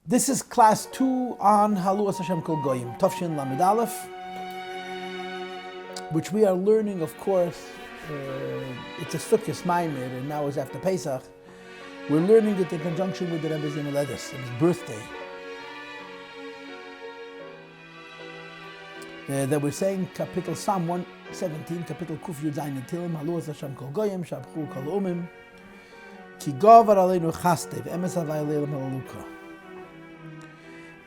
This is class 2 on Hallelu Hashem Kol Goyim, Tafshin Lamed Aleph, which we are learning, of course. It's a Sukkot Maamar, and now it's after Pesach. We're learning it in conjunction with the Rebbe's Yom-Haledes, his birthday. That we're saying Kapitel Psalm 117, Kapitel Kuf Yud Zayin Tilim, Hallelu Hashem Kol Goyim, Shabchu Kol Umim, Ki Gavar Aleinu Chastev, Emes Havai Leilam Halaluka.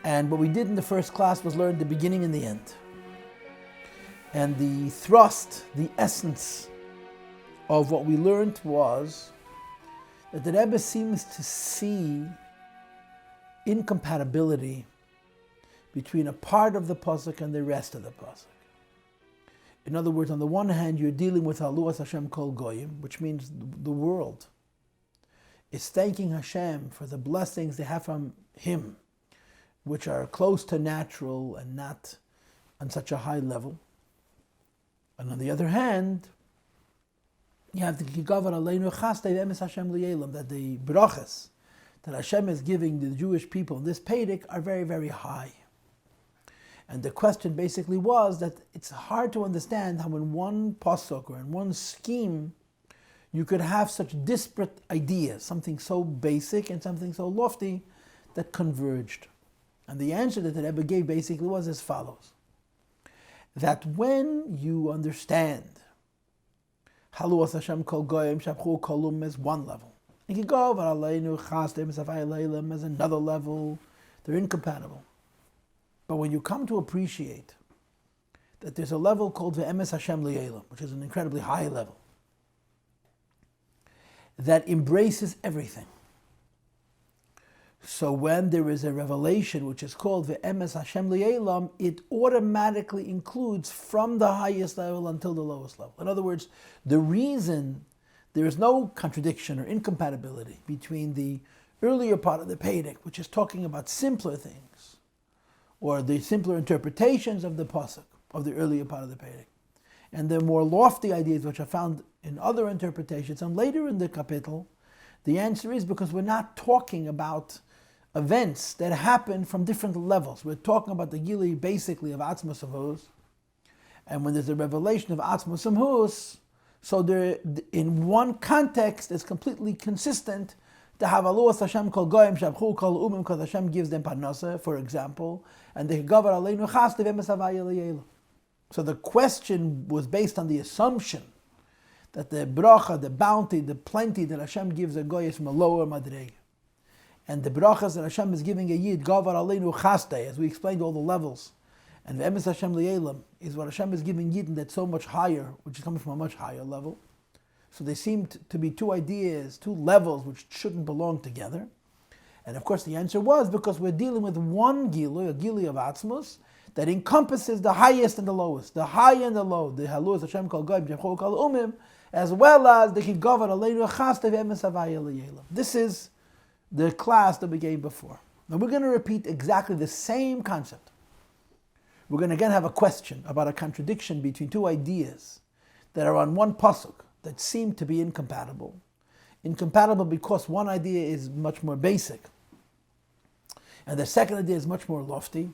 And what we did in the first class was learn the beginning and the end. And the thrust, the essence of what we learned was that the Rebbe seems to see incompatibility between a part of the pasuk and the rest of the pasuk. In other words, on the one hand, you're dealing with Hallelu Hashem Kol Goyim, which means the world is thanking Hashem for the blessings they have from Him, which are close to natural and not on such a high level. And on the other hand, you have the Kigavar Aleinu Chastev Emes Hashem Li'elam, that the brachas that Hashem is giving the Jewish people in this Pedic are very, very high. And the question basically was that it's hard to understand how in one pasuk or in one scheme you could have such disparate ideas, something so basic and something so lofty that converged. And the answer that the Rebbe gave basically was as follows: that when you understand Hallelu Hashem Kol Goyim Shabchu Kol Umim as one level, and you go over Aleinu Chastev Havai Leilam as another level, they're incompatible. But when you come to appreciate that there's a level called Ve'emes Hashem Li'elam, which is an incredibly high level, that embraces everything. So when there is a revelation which is called Ve'emes Hashem Li'elam, it automatically includes from the highest level until the lowest level. In other words, the reason there is no contradiction or incompatibility between the earlier part of the Pedic, which is talking about simpler things, or the simpler interpretations of the pasuk of the earlier part of the Pedic, and the more lofty ideas which are found in other interpretations and later in the kapitel, the answer is because we're not talking about events that happen from different levels. We're talking about the gili basically of Atzmos Hamhus, and when there's a revelation of Atzmos Hamhus, so there, in one context, it's completely consistent to have Hallelu Hashem Kol Goyim Shabchu Kol Umim, because Hashem gives them parnasa, for example, and the Gavar Aleinu Chastev Emes Havai Leilam. So the question was based on the assumption that the bracha, the bounty, the plenty that Hashem gives a goy is from a lower madrega. And the brachas that Hashem is giving a yid, Gavar Aleinu Chastev, as we explained all the levels, and Ve'emes Hashem Li'elam is what Hashem is giving yid that's so much higher, which is coming from a much higher level. So they seem to be two ideas, two levels which shouldn't belong together. And of course the answer was because we're dealing with one gili, a gili of Atzmos, that encompasses the highest and the lowest, the high and the low, the Hallelu Hashem Kol Goyim Shabchu Kol Umim, as well as the Kigavar Aleinu Chastev Emes Havai Leilam. This is the class that we gave before. Now we're going to repeat exactly the same concept. We're going to again have a question about a contradiction between two ideas that are on one pasuk that seem to be incompatible. Incompatible because one idea is much more basic, and the second idea is much more lofty.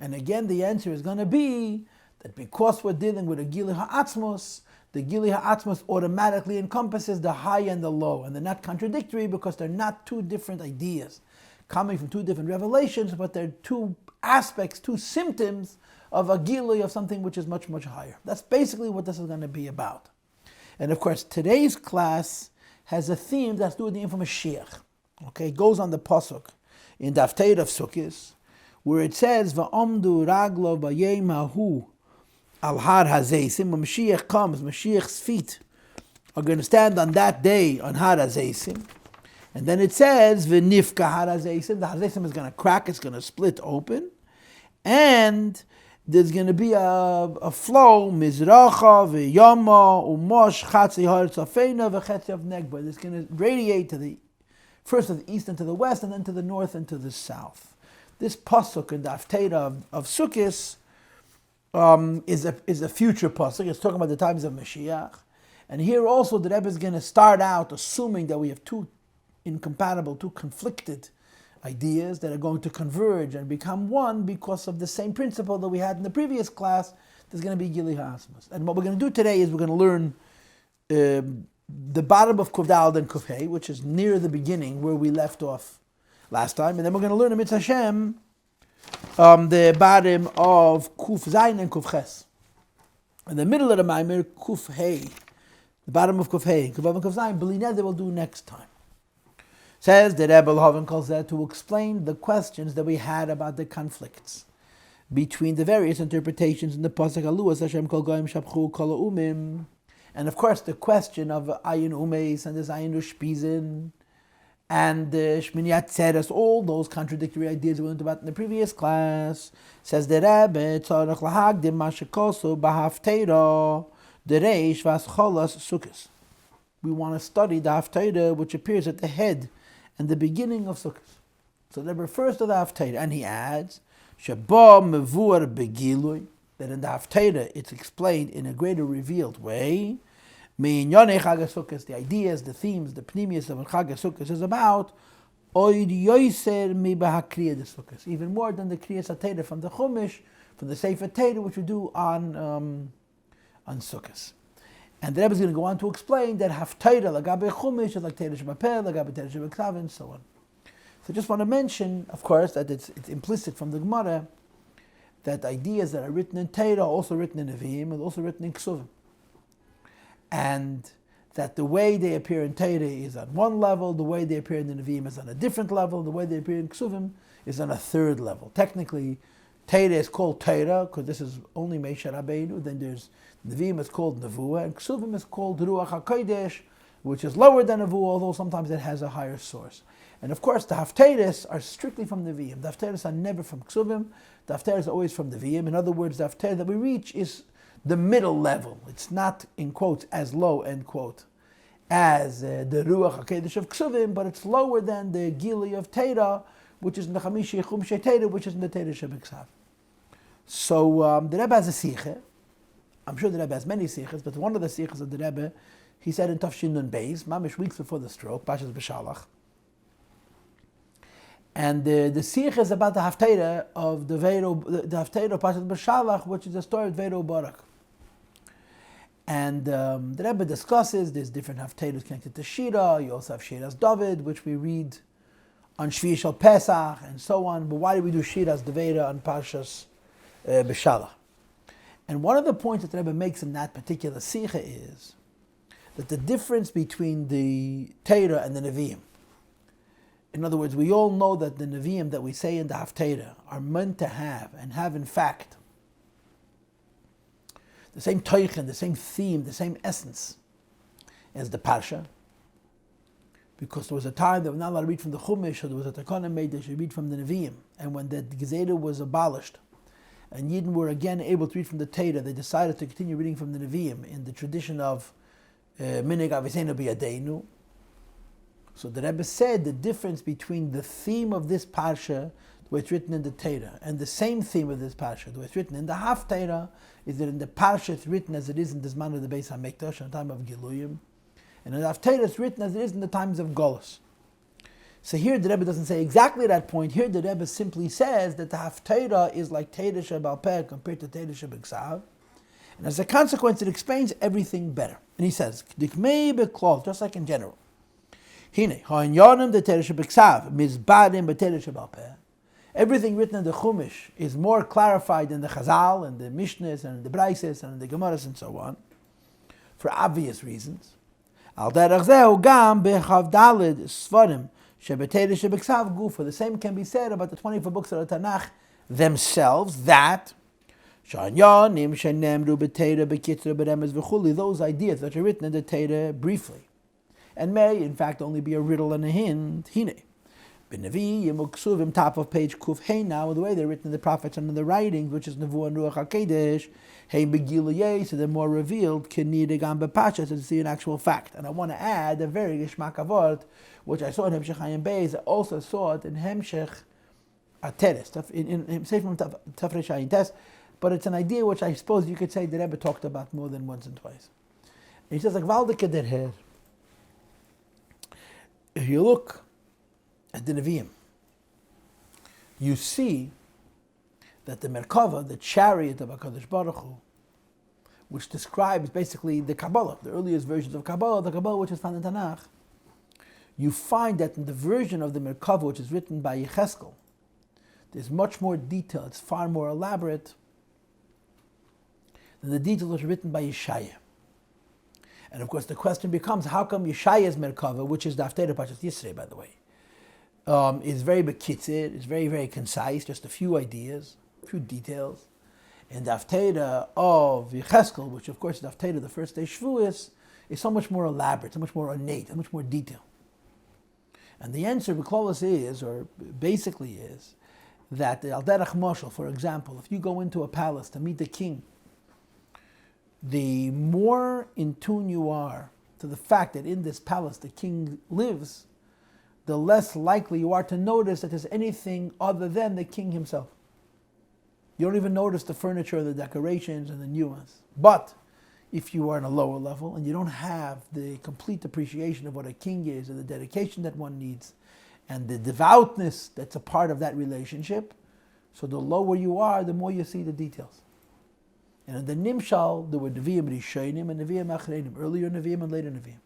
And again, the answer is going to be that because we're dealing with a Gili Ha'atzmos, the Gili Ha'atzmos automatically encompasses the high and the low, and they're not contradictory because they're not two different ideas coming from two different revelations, but they're two aspects, two symptoms of a Gili of something which is much, much higher. That's basically what this is going to be about. And of course, today's class has a theme that's doing the name from Mashiach. Okay, it goes on the pasuk in the Haftarah of Sukkot, where it says, "Va'omdu raglo b'yom hahu al har hazeisim." When Mashiach comes, Mashiach's feet are going to stand on that day on har hazeisim. And then it says, "V'nifka har hazeisim." The hazeisim is going to crack; it's going to split open, and there's going to be a flow, mizracha v'yama umosh chatzi haaretz afeina v'chetzi of negba. It's going to radiate to the first to the east and to the west, and then to the north and to the south. This pasuk in the Haftarah of Sukkot is a future pasuk. It's talking about the times of Mashiach, and here also the Rebbe is going to start out assuming that we have two incompatible, two conflicted ideas that are going to converge and become one because of the same principle that we had in the previous class. There's going to be Gili Ha'asmas. And what we're going to do today is we're going to learn the bottom of Kuf Daled and Kuf Hey, which is near the beginning where we left off last time. And then we're going to learn in Mitzvah Hashem the bottom of Kuf Zayin and Kuf Ches. In the middle of the Maamar, Kuf Hey, the bottom of Kuf Hey, Kuf Vav and Kuf Zayin, B'lineh, we'll do next time. Says the Rebbe L'Hoven calls that to explain the questions that we had about the conflicts between the various interpretations in the Pasuk Alu, Hashem Kol Goyim Shapchu Kol Umim, and of course the question of Ayin Umeis and the Zayin Ushpizin and the Shmini Atzeres, all those contradictory ideas we learned about in the previous class. Says the Rebbe, Tzorach Lahagdim Mashikosu Bahafteira Dereish Vas Cholas Sukkos. We want to study the Haftarah which appears at the head and the beginning of Sukkot. So the Rebbe refers to the Haftarah and he adds, Sheba Mevur Begilui, that in the Haftarah it's explained in a greater revealed way. Minyonei Chag HaSukkos, the ideas, the themes, the pnimius of Chag HaSukkos is about Oid Yoiser Mi B'Hakriya de Sukkos, even more than the Kriyas HaTorah from the Chumash, from the Sefer Torah, which we do on Sukkos. And the Rebbe is going to go on to explain that Haftarah Lagabe Chumash is like Torah Shebapeh, Lagabe Torah Shebeksav, and so on. So I just want to mention, of course, that it's implicit from the Gemara that ideas that are written in Torah are also written in Nevi'im and also written in Ksuvim. And that the way they appear in Torah is on one level, the way they appear in the Nevi'im is on a different level, the way they appear in Ksuvim is on a third level. Technically, Torah is called Torah because this is only Moshe Rabbeinu. Then there's Nevi'im is called Nevuah, and Ksuvim is called Ruach HaKodesh, which is lower than Nevuah, although sometimes it has a higher source. And of course, the Haftarahs are strictly from Nevi'im. The Haftarahs are never from Ksuvim. The Haftarahs are always from Nevi'im. In other words, the Haftarah that we reach is the middle level. It's not, in quotes, as low, end quote, as the Ruach HaKodesh of Ksuvim, but it's lower than the Gili of Torah, which is in the Chamishi Chumshei Torah, which is in the Torah Shebeksav. So the Rebbe has a Siche. I'm sure the Rebbe has many Siches, but one of the Siches of the Rebbe, he said in Tafshin Nun Beis, mamish weeks before the stroke, Pashas B'Shalach. And the Sikh is about the Haftarah of the Haftarah of Pashas B'Shalach, which is the story of Vero Barak. And the Rebbe discusses there's different Haftarahs connected to Shira. You also have Shira's David, which we read on Shvi Shal Pesach and so on. But why do we do Shira's Devera on Pashas B'Shalach? And one of the points that the Rebbe makes in that particular Sikha is that the difference between the Torah and the Nevi'im. In other words, we all know that the Nevi'im that we say in the Haftarah are meant to have, and have in fact, the same teichen, the same theme, the same essence as the Parsha. Because there was a time that we're not allowed to read from the Chumash, or there was a takana made that should read from the Nevi'im. And when the Gezerah was abolished, and Yidden were again able to read from the Torah, they decided to continue reading from the Nevi'im in the tradition of Minig Aviseinu B'Yadeinu. So the Rebbe said the difference between the theme of this Parsha, the way it's written in the Torah, and the same theme of this Parsha, the way it's written in the Haftarah, is that in the Parsha it's written as it is in the Zman of the Beis HaMikdash, in the time of Giluyim, and in the Haftarah it's written as it is in the times of Golus. So here the Rebbe doesn't say exactly that point. Here the Rebbe simply says that the Haftarah is like Torah Shebal Peh compared to Torah Shebeksav, and as a consequence it explains everything better. And he says, Dikmei beklol, just like in general. Hine, ha'inyanim de Torah Shebeksav, mizbadim b'Torah Shebal Peh. Everything written in the Chumash is more clarified in the Chazal and the Mishnahs and the Braises and the Gemaras and so on, for obvious reasons. Al derech zehu gam bechav daled svarim shebeteidah shebeksav gufa. The same can be said about the 24 books of the Tanakh themselves, that shanyanim shenemru b'Torah b'kitzur b'remez v'chuli, those ideas that are written in the Torah briefly, and may in fact only be a riddle and a hint. Hine. B'Nevi'im u'Ksuvim, top of page Kuf Hey now, the way they're written in the prophets and in the writings, which is Nevuah and Ruach HaKodesh, Hey Begiluyeh, so they're more revealed, Kenideh Gam B'Pasha, to see an actual fact. And I want to add a very Gishmak Avot, which I saw in Hemshech Hayim Beis, I also saw it in Hemshech Ateres, in Sefer Tafresh Hayin Tes, but it's an idea which I suppose you could say the Rebbe talked about more than once and twice. And he says, like, Valdeke der Herr, if you look at the Nevi'im, you see that the Merkava, the chariot of HaKadosh Baruch Hu, which describes basically the Kabbalah, the earliest versions of Kabbalah, the Kabbalah which is found in Tanakh, you find that in the version of the Merkava which is written by Yecheskel, there's much more detail, it's far more elaborate than the detail which is written by Yeshaya. And of course the question becomes, how come Yeshaya's Merkava, which is the Haftarah Parshas Yisrei, by the way, is very bekitzir, it's very, very concise, just a few ideas, a few details. And the Haftarah of Yecheskel, which of course is the Haftarah of the first day Shavuos, is so much more elaborate, so much more ornate, so much more detail. And the answer, B'Klolos, is, or basically is, that the Al Derech Mashal, for example, if you go into a palace to meet the king, the more in tune you are to the fact that in this palace the king lives, the less likely you are to notice that there's anything other than the king himself. You don't even notice the furniture, the decorations, and the nuance. But if you are on a lower level and you don't have the complete appreciation of what a king is and the dedication that one needs and the devoutness that's a part of that relationship, so the lower you are, the more you see the details. And in the Nimshal, there were Nevi'im Rishonim and Nevi'im Achreinim, earlier Nevi'im and later Nevi'im.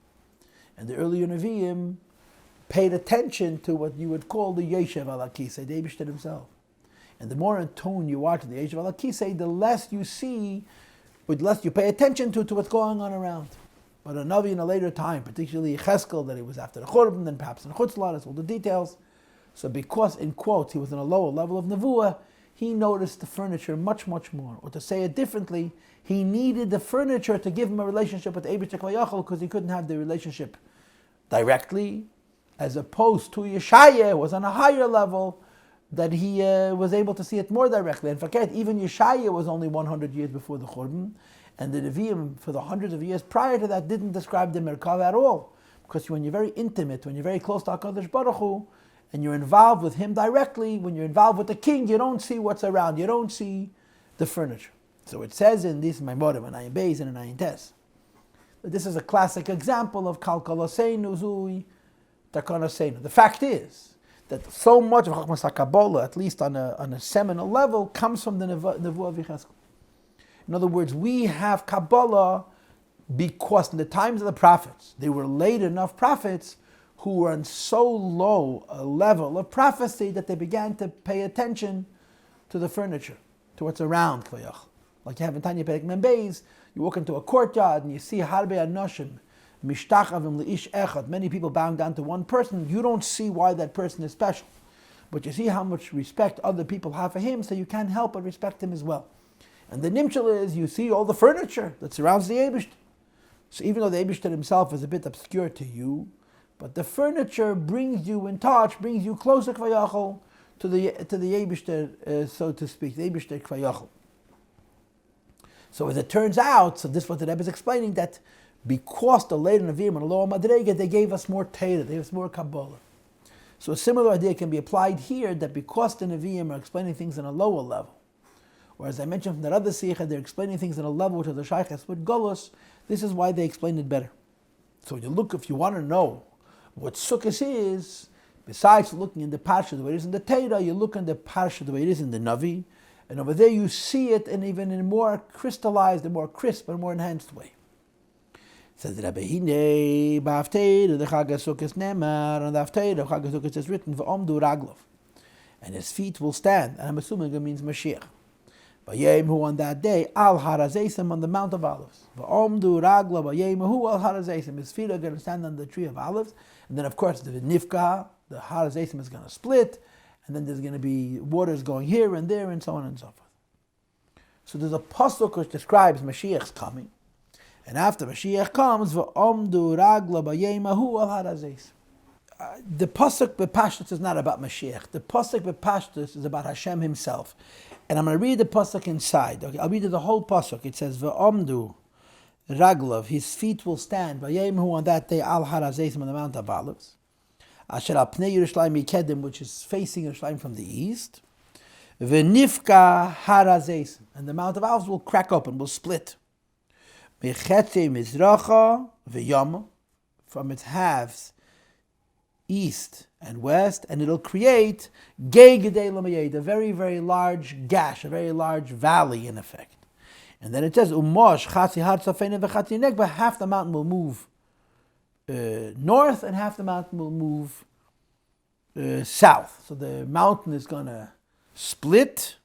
And the earlier Nevi'im paid attention to what you would call the Yeshev al HaKisei, the Eibishter himself. And the more in tune you are to the Yeshev al HaKisei, the less you see, the less you pay attention to what's going on around. But a Navi in a later time, particularly Cheskel, that he was after the Churban, then perhaps in Chutzlah, that's all the details. So because, in quotes, he was on a lower level of Nevuah, he noticed the furniture much, much more. Or to say it differently, he needed the furniture to give him a relationship with Eibishter Kvayachol because he couldn't have the relationship directly, as opposed to Yeshaya, who was on a higher level, that he was able to see it more directly. And forget, even Yeshaya was only 100 years before the Churban, and the Nevi'im, for the hundreds of years prior to that, didn't describe the Merkava at all. Because when you're very intimate, when you're very close to HaKadosh Baruch Hu, and you're involved with him directly, when you're involved with the king, you don't see what's around, you don't see the furniture. So it says in this Maamar, an Ayin Beis and an Ayin Tes, that this is a classic example of Kalkaloseinu Zui Takanaseinu. The fact is that so much of Chachmas HaKabbalah, at least on a seminal level, comes from the Nevuah of Yecheskel. In other words, we have Kabbalah because in the times of the prophets, they were late enough prophets who were on so low a level of prophecy that they began to pay attention to the furniture, to what's around Kvayach. Like you have in Tanya Perek Mem Beis, you walk into a courtyard and you see Harbe Anoshim, Mishtachavim Leish Echad, many people bowing down to one person. You don't see why that person is special, but you see how much respect other people have for him, so you can't help but respect him as well. And the Nimshal is, you see all the furniture that surrounds the Eibishter. So even though the Eibishter himself is a bit obscure to you, but the furniture brings you in touch, brings you closer Kvayachol to the Eibishter, so to speak, the Eibishter Kvayachol. So as it turns out, so this is what the Rebbe is explaining, that because the later Nevi'im and the lower Madrega, they gave us more Torah, they gave us more Kabbalah. So a similar idea can be applied here, that because the Nevi'im are explaining things on a lower level, or as I mentioned from that other Sikha, they're explaining things on a level which is the Shaykhs with Golos, this is why they explain it better. So you look, if you want to know what Sukkot is, besides looking in the Parsha the way it is in the Torah, you look in the Parsha the way it is in the Navi, and over there you see it in even in a more crystallized, a more crisp, and more enhanced way. It says Rabbi Hine, Ba'aftei, the Chag HaSukkos Nemar, and the Aftei, the Chag HaSukkos is written, V'omdu Raglov, and his feet will stand, and I'm assuming it means Mashiach. V'yeimhu on that day, Al Harazesim, on the Mount of Olives. V'omdu Raglov, V'yeimhu Al Harazesim, his feet are going to stand on the tree of olives, and then of course the Nifka, the Harazesim is going to split, and then there's going to be waters going here and there, and so on and so forth. So there's a pasuk which describes Mashiach's coming, and after Mashiach comes, v'omdu ragla b'yeimahu al harazes. The pasuk b'pashtus is not about Mashiach. The pasuk b'pashtus is about Hashem Himself, and I'm going to read the pasuk inside. Okay, I'll read the whole pasuk. It says v'omdu raglav, his feet will stand b'yeimahu on that day al harazes, on the Mount of Olives. Asher al pnei Yerushalayim Mikedem, which is facing Yerushalayim from the east. V'nifka harazes, and the Mount of Olives will crack open, will split. Mechetze mizracha v'yama, from its halves, east and west, and it'll create Gei Gedei Lamayed, a very, very large gash, a very large valley in effect. And then it says, Umosh Chatzi Har Tzafein v'Chatzi Negba, half the mountain will move north and half the mountain will move south. So the mountain is going to split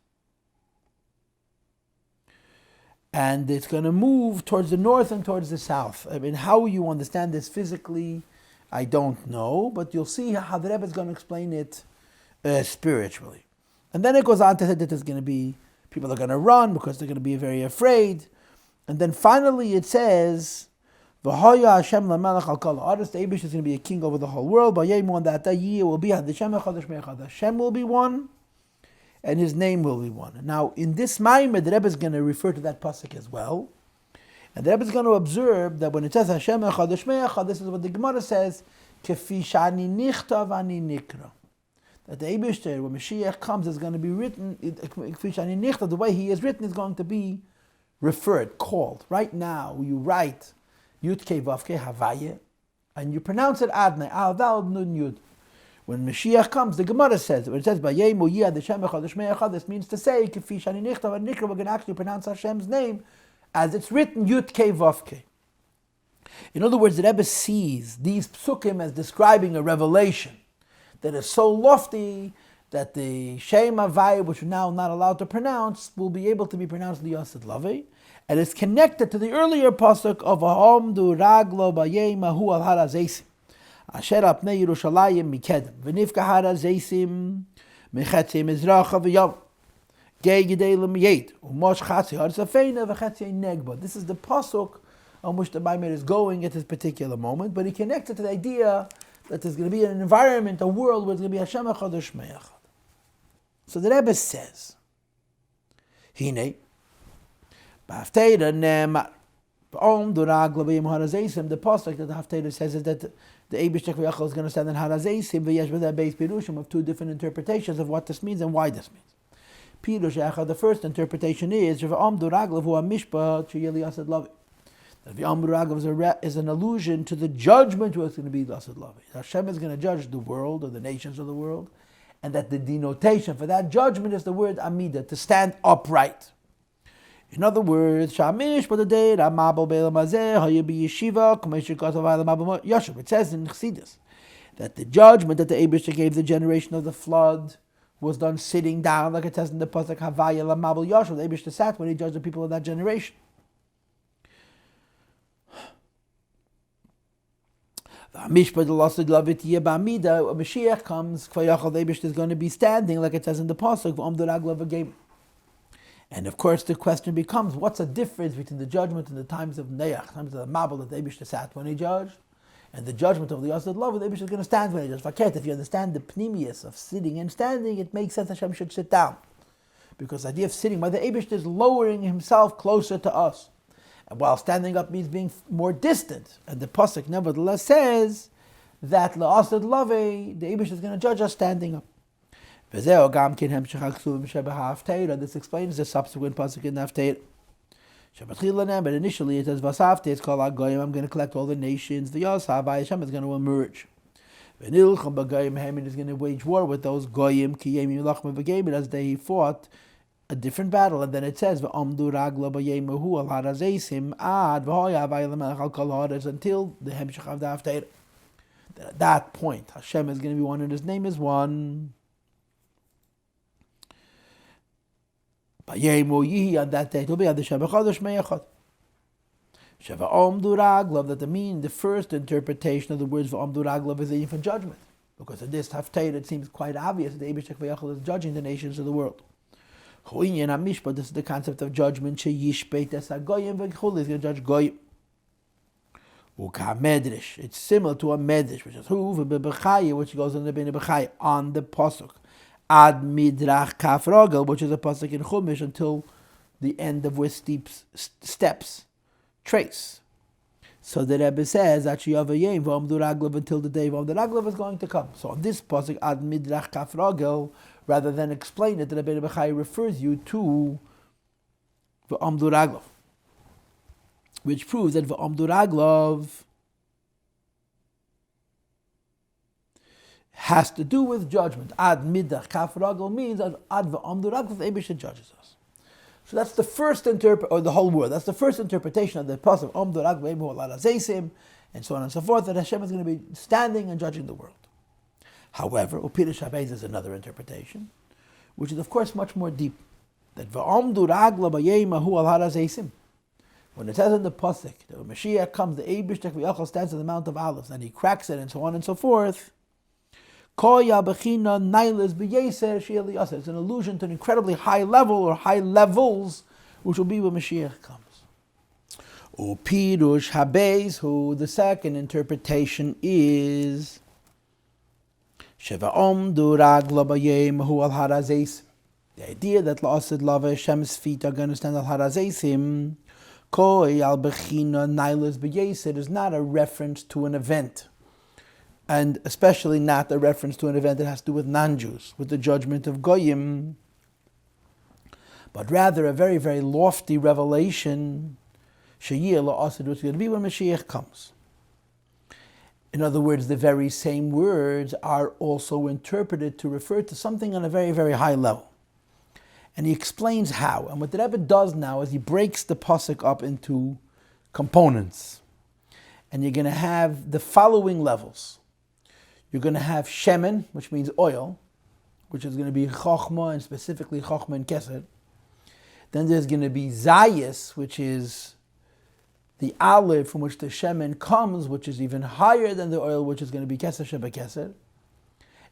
and it's going to move towards the north and towards the south. I mean, how you understand this physically, I don't know, but you'll see how the Rebbe is going to explain it spiritually. And then it goes on to say that there's going to be, people are going to run because they're going to be very afraid. And then finally it says, V'hoya Hashem lamelech al kol ha'aretz, the Eibush is going to be a king over the whole world. V'yeimu, on that year will be Hashem echad Shmei echad. Hashem will be one, and His name will be one. Now, in this Maamar, the Rebbe is going to refer to that pasuk as well. And the Rebbe is going to observe that when it says Hashem echad Shmei echad, this is what the Gemara says, Kefi shani nichtav ani nikra. That the Eibush, when Mashiach comes, is going to be written, Kefi shani nichtav, the way He is written is going to be referred, called. Right now, you write Yud Kei Vav Kei Havaya, and you pronounce it Adnai, Al Dal Nun Yud. When Mashiach comes, the Gemara says, when it says, Vayeimu Yad Hashem echad Shmei echad, this means to say, Kefi shani nichtav ani nikra, we're going to actually pronounce Hashem's name as it's written, Yud Kei Vav Kei. In other words, the Rebbe sees these psukim as describing a revelation that is so lofty that the Shem Havaya, which we're now not allowed to pronounce, will be able to be pronounced Liyasid Lavei. And it's connected to the earlier pasuk of Ahomdu Raglo Bayemahu al Harazesim, Asher Apnei Yerushalayim Mikedem, V'nifka Harazesim Mechetzei Mizracha V'yom, Gei Gedei L'Miyet, Umosh Chatzi Har Tzafein v'Chatzi Negba. This is the pasuk on which the Maamar is going at this particular moment, but he connects it to the idea that there's going to be an environment, a world where it's going to be Hashem echad Shmei echad. So the Rebbe says, Hine, B'Haftarah Ne'emar, B'Om Durag L'Bayim Harazesim, the pasuk that the Haftarah says is that the Eibush V'Yachal is going to stand in Harazesim, V'yesh B'Zeh Beis Pirushim, of two different interpretations of what this means and why this means. Pirush Echad, the first interpretation is, V'Om Durag L'Vu HaMishpat Sheyeh Liyasid Lavei. That V'Om Durag is an allusion to the judgment where it's going to be Liyasid Lavei. Hashem is going to judge the world, or the nations of the world, and that the denotation for that judgment is the word Amida, to stand upright. In other words, Shamish for the day Ramabel Belamazeh Hayabi Yeshiva Yoshev. It says in Chassidus that the judgment that the Eibush gave the generation of the flood was done sitting down, like it says in the pasuk Havaya Lamabel Yoshev. The Eibush sat when He judged the people of that generation. Mishpat Lasud Lavit Yebamida. When Mashiach comes, Kvayachal the Eibush is going to be standing, like it says in the pasuk V'Omdurag Lavagim. And of course, the question becomes, what's the difference between the judgment in the times of Neach, times of the Mabel that the Eibush sat when He judged, and the judgment of the Yasad Love, the Eibush is going to stand when He judged? If you understand the pnimius of sitting and standing, it makes sense Hashem should sit down. Because the idea of sitting by the Eibush is lowering Himself closer to us. And while standing up means being more distant. And the Pasuk nevertheless says that La'asad Love, the Eibush is going to judge us standing up. This explains the subsequent pasuk in Haftarah. But initially it says Vasafte, it's called Agoyim. I'm going to collect all the nations. The Yasav Hashem is going to emerge. V'nilcham b'goyim Haman is going to wage war with those Goyim Kiyemi Lachma v'Gayim as they fought a different battle. And then it says V'Amdu Ragla b'Yemahu al Harazesim Ad V'Hoya V'Yelamelech al Kol Haaretz, until the Hemshech of the Haftarah. At that point, Hashem is going to be one and His name is one. On that day, it will be Hashem echad Shmei echad. V'Om Duraglav, that the first interpretation of the words V'Om Duraglav is even for judgment. Because in this Haftarah it seems quite obvious that the Eibush V'Yachal is judging the nations of the world. But this is the concept of judgment. Sheyishpeit es hagoyim v'chul, is going to judge goyim. U'ka-medrash, it's similar to a medrash, which is who v'bechaya, which goes on the Bnei Bechaya, on the pasuk Ad Midrach Kaf Rogel, which is a pasuk in Chumash, until the end of where steps trace. So the Rebbe says that Sheyavayim V'Omdu Raglav, until the day V'Omdu Raglav is going to come. So on this pasuk Ad Midrach Kaf Rogel, rather than explain it, the Rebbe Bechai refers you to V'Omdu Raglav, which proves that V'Omdu Raglav has to do with judgment. Ad midach kaf ragel means ad v'amdu ragel, the Eibishter judges us. So that's the first or the whole word. That's the first interpretation of the pasuk amdu ragel emu al hazeisim, and so on and so forth, that Hashem is going to be standing and judging the world. However, Upirush Habez is another interpretation, which is of course much more deep. That v'amdu ragla b'yeimahu al hazeisim. When it says in the pasuk that when Mashiach comes, the Eibishter K'v'yachal stands on the Mount of Olives, and he cracks it, and so on and so forth. It's an allusion to an incredibly high level or high levels, which will be when Mashiach comes. Upirush Habez, who the second interpretation is Sheva'omdu Ragla B'yeimahu al Harazeisim. The idea that La'asid Lava Hashem's feet are going to stand al Harazeisim. Koi al bechina nailas b'yeser is not a reference to an event, and especially not a reference to an event that has to do with non-Jews, with the judgment of Goyim, but rather a very, very lofty revelation, sheyir la'asid, which is going to be when Mashiach comes. In other words, the very same words are also interpreted to refer to something on a very, very high level. And he explains how. And what the Rebbe does now is he breaks the pasuk up into components. And you're going to have the following levels. You're going to have shemen, which means oil, which is going to be chokhmah, and specifically chokhmah and kesed. Then there's going to be zayis, which is the olive from which the shemen comes, which is even higher than the oil, which is going to be kesed sheba kesed.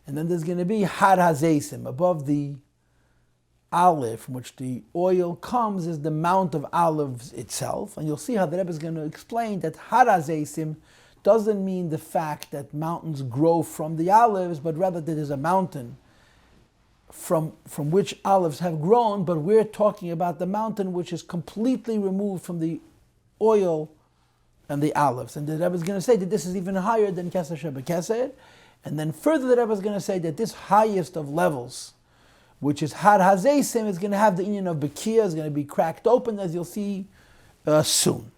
And then there's going to be har hazeisim, above the olive from which the oil comes is the Mount of Olives itself. And you'll see how the Rebbe is going to explain that har hazeisim doesn't mean the fact that mountains grow from the olives, but rather that there's a mountain from which olives have grown, but we're talking about the mountain which is completely removed from the oil and the olives. And the Rebbe is going to say that this is even higher than Kesed Sheba Kesed. And then further the Rebbe is going to say that this highest of levels, which is Har Hazeisim, is going to have the union of Bekia, is going to be cracked open, as you'll see soon.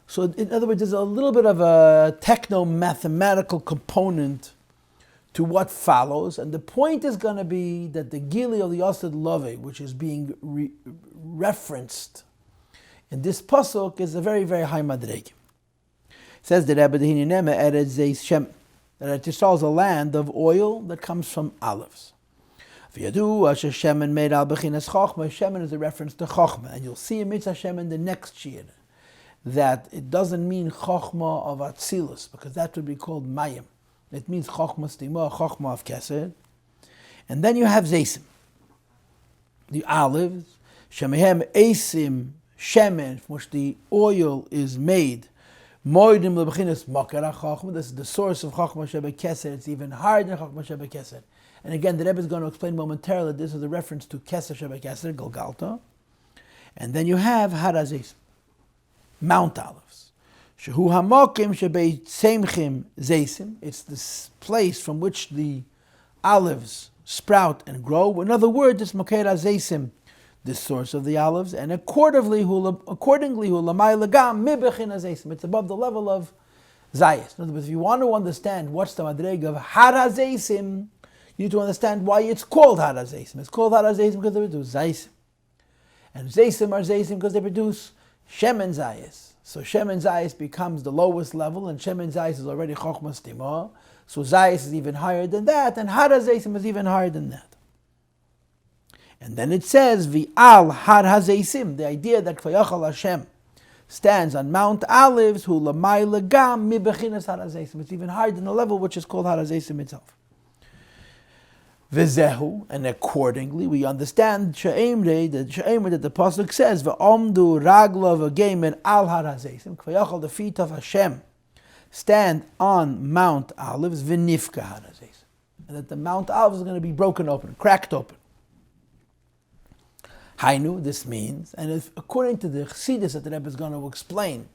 So in other words, there's a little bit of a techno-mathematical component to what follows, and the point is going to be that the Gili of the Yosed Love, which is being referenced in this pasuk, is a very, very high madreg. It says that Rebbe Dehininem Eretz Shem, that Yisrael is a land of oil that comes from olives. Shemen made al bechinas chokhmah. Shemen is a reference to chokhmah, and you'll see in Mitzvah Shemen the next shir that it doesn't mean chokhmah of atzilus, because that would be called mayim. It means chokhmah stima, chokhmah of kesed. And then you have zeisim, the olives, shemehem esim shemen, from which the oil is made. Moedim lebechinas makara chokhmah. This is the source of chokhmah sheba kesed. It's even higher than chokhmah sheba kesed. And again, the Rebbe is going to explain momentarily that this is a reference to kesed sheba kesed, Golgalta. And then you have har hazeisim, Mount Olives. Shehu hamokim shebei semchim zeisim. It's this place from which the olives sprout and grow. In other words, it's moker hazeisim, the source of the olives, and accordingly, it's above the level of zayis. In other words, if you want to understand what's the madreg of har hazeisim, you need to understand why it's called har hazeisim. It's called har hazeisim because they produce zayis, and zeisim are zeisim because they produce shemen zayis. So shemen zayis becomes the lowest level, and shemen zayis is already chokhmah stima. So zayis is even higher than that, and har hazeisim is even higher than that. And then it says, V'al har hazeisim, the idea that Kvayachal Hashem stands on Mount Olives, hu lamay legam mi bechinas har hazeisim. It's even higher than the level which is called har hazeisim itself. V'zehu, and accordingly we understand she'emre that the pasuk says, V'omdu ragla v'geimen al har hazeisim. Kvayachal, the feet of Hashem, stand on Mount Olives, v'nifka har hazeisim. And that the Mount Olives is going to be broken open, cracked open. Hainu, this means, and if, according to the Chassidus that the Rebbe is going to explain,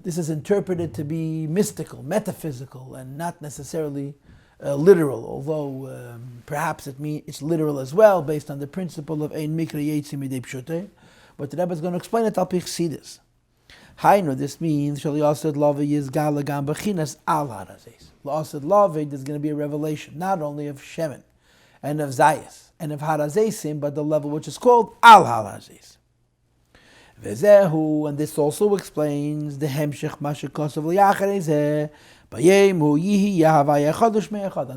this is interpreted to be mystical, metaphysical, and not necessarily literal, although perhaps it's literal as well, based on the principle of Ein Mikra Yetzi Midei Pshutei. But the Rebbe is going to explain it al pi Chassidus. Hainu, this means Shali Asid Lavi is Galagam Bechinas Al Harazes. La'asid Lavi, there's going to be a revelation not only of Shemin and of Zayas and of Harazesim, but the level which is called Al Harazes. Vezehu, and this also explains the Hemshech Mashikosav Liacharezeh. On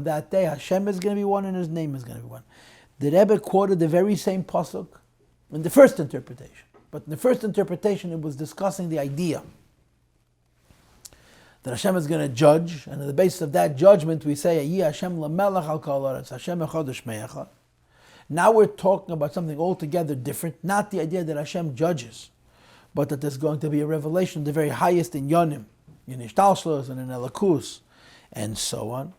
that day, Hashem is going to be one and His name is going to be one. The Rebbe quoted the very same pasuk in the first interpretation. But in the first interpretation, it was discussing the idea that Hashem is going to judge, and on the basis of that judgment, we say, Yi Hashem lamelech al kol haaretz, Hashem echad u'shmei echad. Now we're talking about something altogether different, not the idea that Hashem judges, but that there's going to be a revelation of the very highest in Yonim, in Ishtalshlos and in Elakus, and so on.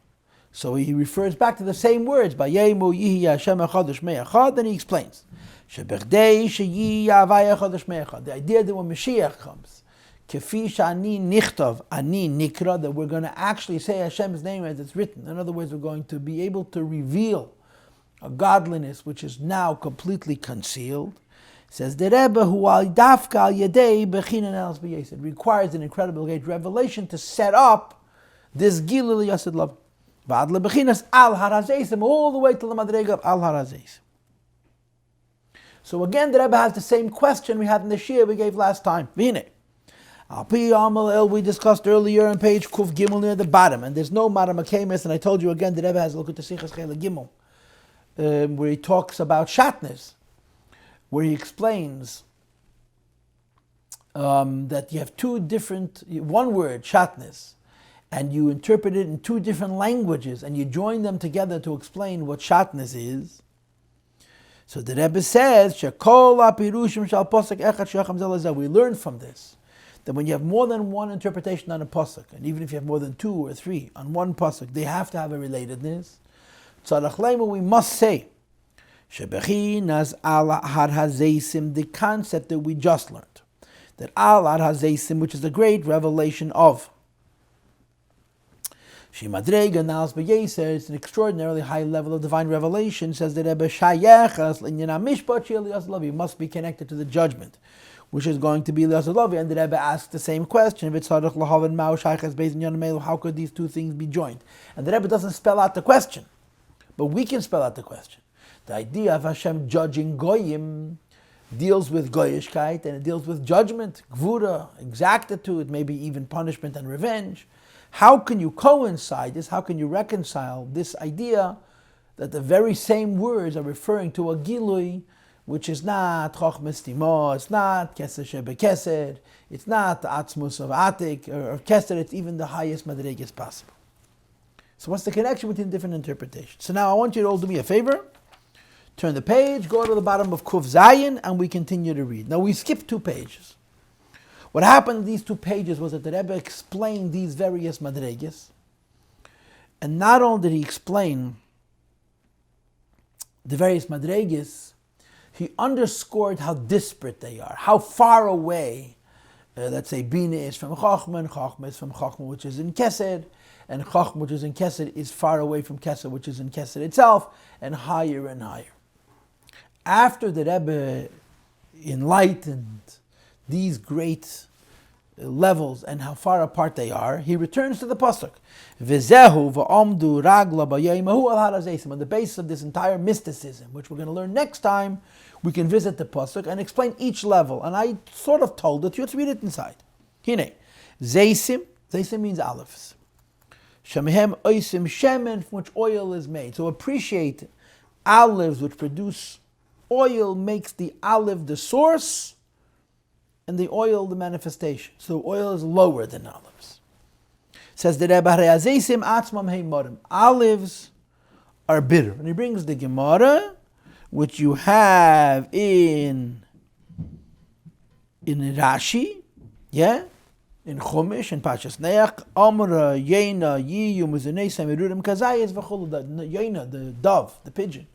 So he refers back to the same words, Bayemu yihi Hashem echad u'shmei echad, and he explains, Shebechdei sheyi havai echad u'shmei echad. The idea that when Mashiach comes, Kefi shani nichtov, ani nikra, that we're going to actually say Hashem's name as it's written. In other words, we're going to be able to reveal a godliness which is now completely concealed. Says the Rebbe, who al dafka al yedei bechinan elas b'yesed. It requires an incredible great revelation to set up this gilul yasid love. V'ad lebechinas al harazeisim, all the way to the madrega of al harazeisim. So again, the Rebbe has the same question we had in the shir we gave last time. V'hinei. Al pi amal el, we discussed earlier on page Kuf Gimel near the bottom, and there's no Maramakemis, and I told you again, the Rebbe has a look at the Sichas Chela Gimel, where he talks about shatnez, where he explains that you have one word, shatnez, and you interpret it in two different languages, and you join them together to explain what shatnez is. So the Rebbe says, Shekol apirushim shal posek echad shacham zelazeh. We learn from this that when you have more than one interpretation on a pasuk, and even if you have more than two or three on one pasuk, they have to have a relatedness. Tzarach leimu, we must say, shebechinas al har hazeisim, the concept that we just learned, that al har hazeisim, which is the great revelation of Shimadrega Nals B'Yeser, it's an extraordinarily high level of divine revelation, says the Rebbe Shayachas L'Inyan HaMishpat Shel Yasalavi, must be connected to the judgment, which is going to be Yasalavi. And the Rebbe asks the same question, how could these two things be joined? And the Rebbe doesn't spell out the question, but we can spell out the question. The idea of Hashem judging Goyim deals with Goyishkeit, and it deals with judgment, Gvura, exactitude, maybe even punishment and revenge. How can you coincide this? How can you reconcile this idea that the very same words are referring to a Gilui, which is not Chochmas Timo, it's not Keser Shebekesed, it's not the Atzmus of Atik or Keser, it's even the highest Madregas possible. So what's the connection between different interpretations? So now I want you to all do me a favor. Turn the page, go to the bottom of Kuf Zayin, and we continue to read. Now we skipped 2 pages. What happened in these 2 pages was that the Rebbe explained these various madregas, and not only did he explain the various madregas, he underscored how disparate they are, how far away, let's say, Bina is from Chochmah, and Chochmah is from Chochmah, which is in Kesed, and Chochmah, which is in Kesed, is far away from Kesed, which is in Kesed itself, and higher and higher. After the Rebbe enlightened these great levels and how far apart they are, he returns to the pasuk. V'zehu v'omdu ragla b'yeimahu al harazeisim. On the basis of this entire mysticism, which we're going to learn next time, we can visit the pasuk and explain each level. And I sort of told it, you have to read it inside. Hine, zeisim means olives. Shemehem oisim shemen, from which oil is made. So appreciate olives which produce oil, makes the olive the source, and the oil the manifestation. So oil is lower than olives. Says the Rebbe, olives are bitter. And he brings the Gemara, which you have in Rashi, in Chumash, in Pashas Neach, Amra, Yena, Yiyu, Muzanei, Samirurim, Kazayas, V'chulu, the dove, the pigeon,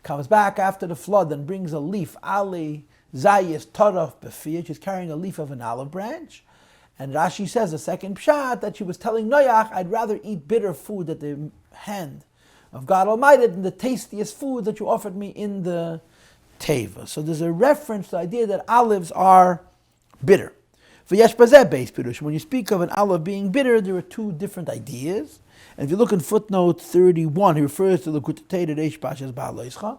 comes back after the flood and brings a leaf, Ali, Zayis Taraf Befiyah, she's carrying a leaf of an olive branch. And Rashi says, the second pshat, that she was telling Noach, I'd rather eat bitter food at the hand of God Almighty than the tastiest food that you offered me in the Teva. So there's a reference to the idea that olives are bitter. V'yesh bazeh beis pirush. When you speak of an aleph being bitter, there are two different ideas. And if you look in footnote 31, he refers to the Kutei Reish Pashas Ba'aloischa.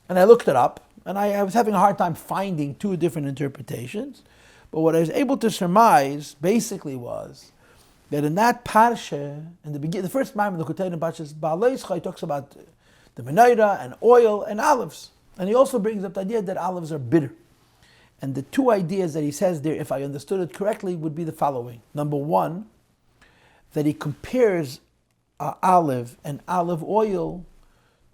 And I looked it up, and I was having a hard time finding two different interpretations. But what I was able to surmise basically was that in that parsha, in the beginning, the first Maamar of the Kutei Pashas Ba'aloischa, he talks about the menorah and oil and olives. And he also brings up the idea that olives are bitter. And the two ideas that he says there, if I understood it correctly, would be the following. Number one, that he compares olive and olive oil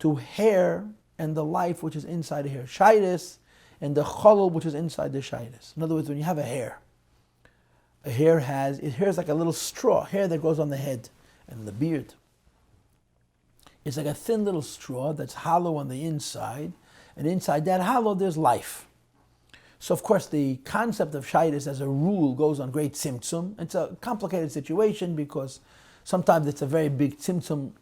to hair and the life which is inside the hair. Shaitis and the cholol which is inside the shaitis. In other words, when you have a hair is like a little straw, hair that goes on the head and the beard. It's like a thin little straw that's hollow on the inside, and inside that hollow there's life. So of course the concept of shaitis as a rule goes on great tzimtzum. It's a complicated situation because sometimes it's a very big tzimtzum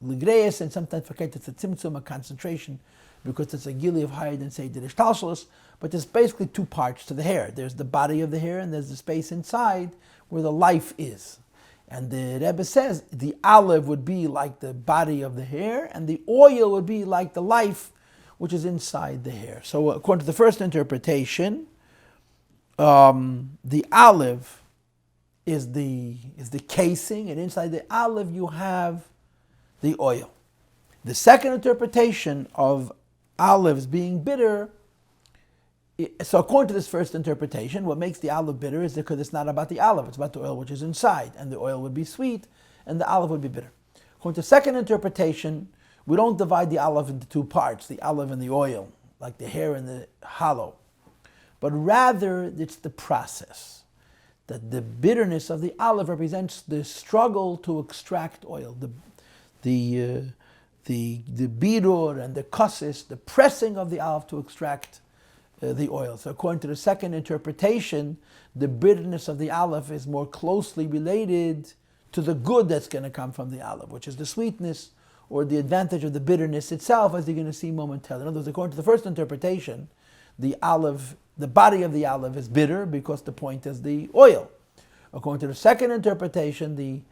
ligreis, and sometimes it's a tzimtzum, a concentration, because it's a gili of higher than say the ishtalshalos. But there's basically two parts to the hair. There's the body of the hair, and there's the space inside where the life is. And the Rebbe says the olive would be like the body of the hair, and the oil would be like the life which is inside the hair. So according to the first interpretation, the olive is the casing, and inside the olive you have the oil. The second interpretation of olives being bitter, so according to this first interpretation, what makes the olive bitter is because it's not about the olive, it's about the oil which is inside, and the oil would be sweet, and the olive would be bitter. According to the second interpretation, we don't divide the olive into two parts, the olive and the oil, like the hair and the hollow, but rather it's the process. That the bitterness of the olive represents the struggle to extract oil, the birur and the kasis, the pressing of the olive to extract the oil. So according to the second interpretation, the bitterness of the olive is more closely related to the good that's going to come from the olive, which is the sweetness or the advantage of the bitterness itself, as you're going to see momentarily. In other words, according to the first interpretation, the body of the olive is bitter because the point is the oil. According to the second interpretation, the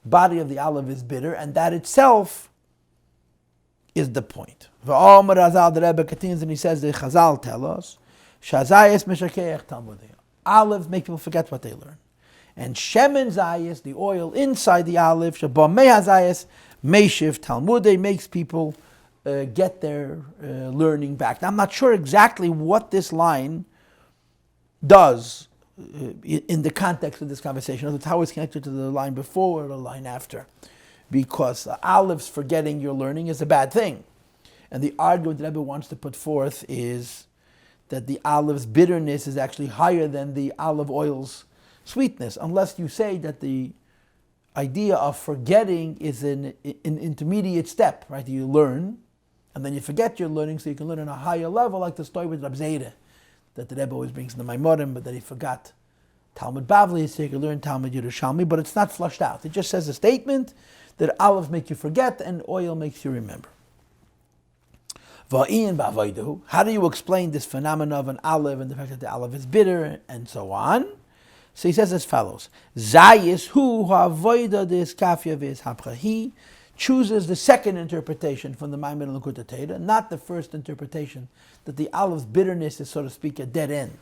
body of the olive is bitter, and that itself is the point. The Rebbe continues and he says, the Chazal tell us, olives make people forget what they learn. And shemen zayis, the oil inside the olive, Meishiv Talmudei, makes people get their learning back. Now, I'm not sure exactly what this line does in the context of this conversation. It's how it's connected to the line before or the line after. Because olives forgetting your learning is a bad thing. And the argument that Rebbe wants to put forth is that the olive's bitterness is actually higher than the olive oil's sweetness, unless you say that the idea of forgetting is an intermediate step, right? You learn, and then you forget your learning, so you can learn on a higher level, like the story with Rab Zera, that the Rebbe always brings in the Maimorim, but that he forgot Talmud Bavli, so he could learn Talmud Yerushalmi, but it's not flushed out. It just says a statement that olives make you forget and oil makes you remember. How do you explain this phenomenon of an olive and the fact that the olive is bitter and so on? So he says as follows: Zayis hu ha'avoida de'eskafia ve'eshapcha. He chooses the second interpretation from the Maamar and Likutei Torah, not the first interpretation that the olive's bitterness is, so to speak, a dead end,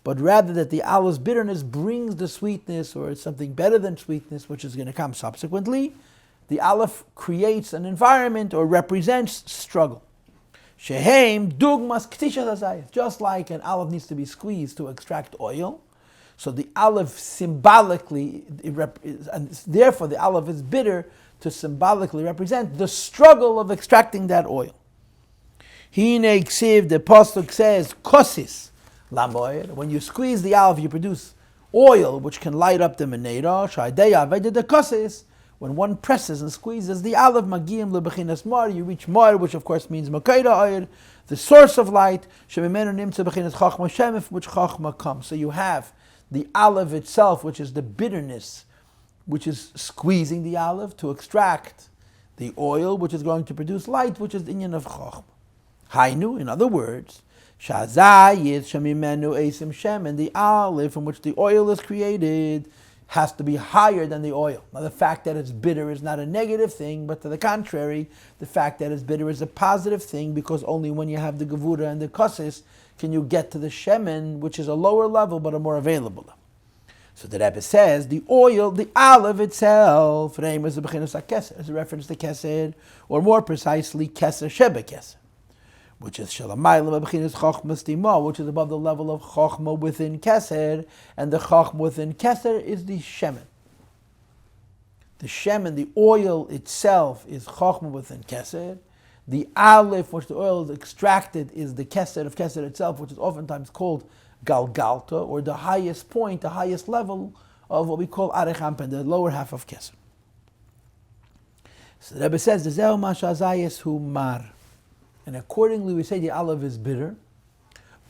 but rather that the olive's bitterness brings the sweetness, or it's something better than sweetness, which is going to come subsequently. The olive creates an environment or represents struggle. Shehem dugmas k'tisha hazayis. Just like an olive needs to be squeezed to extract oil, so the olive symbolically, and therefore the olive is bitter to symbolically represent the struggle of extracting that oil. Hine ksiv, the pasuk says, kosis lamoyer. When you squeeze the olive, you produce oil which can light up the menorah. Shaideya aveda the kosis. When one presses and squeezes the olive, magiyim lebechinas mar, you reach mar, which of course means makaida oil, the source of light. Shemimenu nimtza bechinas chachma shemif, which chachma comes. So you have the olive itself, which is the bitterness, which is squeezing the olive to extract the oil, which is going to produce light, which is the inyan of chachma. Hainu, in other words, Shazayit shemimenu esim shemen, the olive from which the oil is created has to be higher than the oil. Now the fact that it's bitter is not a negative thing, but to the contrary, the fact that it's bitter is a positive thing, because only when you have the gevura and the kosis can you get to the shemen, which is a lower level but a more available level. So the Rebbe says the oil, the olive itself, is a reference to keser, or more precisely keser shebe keser, which is shalamayla b'chinas chochmas tima, which is above the level of chochma within keser, and the chochma within keser is the shemen. The shemen, the oil itself, is chochma within keser. The olive, which the oil is extracted, is the keser of keser itself, which is oftentimes called galgalta, or the highest point, the highest level of what we call arechampen, the lower half of keser. So the Rebbe says, "Zeu mashazayis hu mar," and accordingly we say the olive is bitter.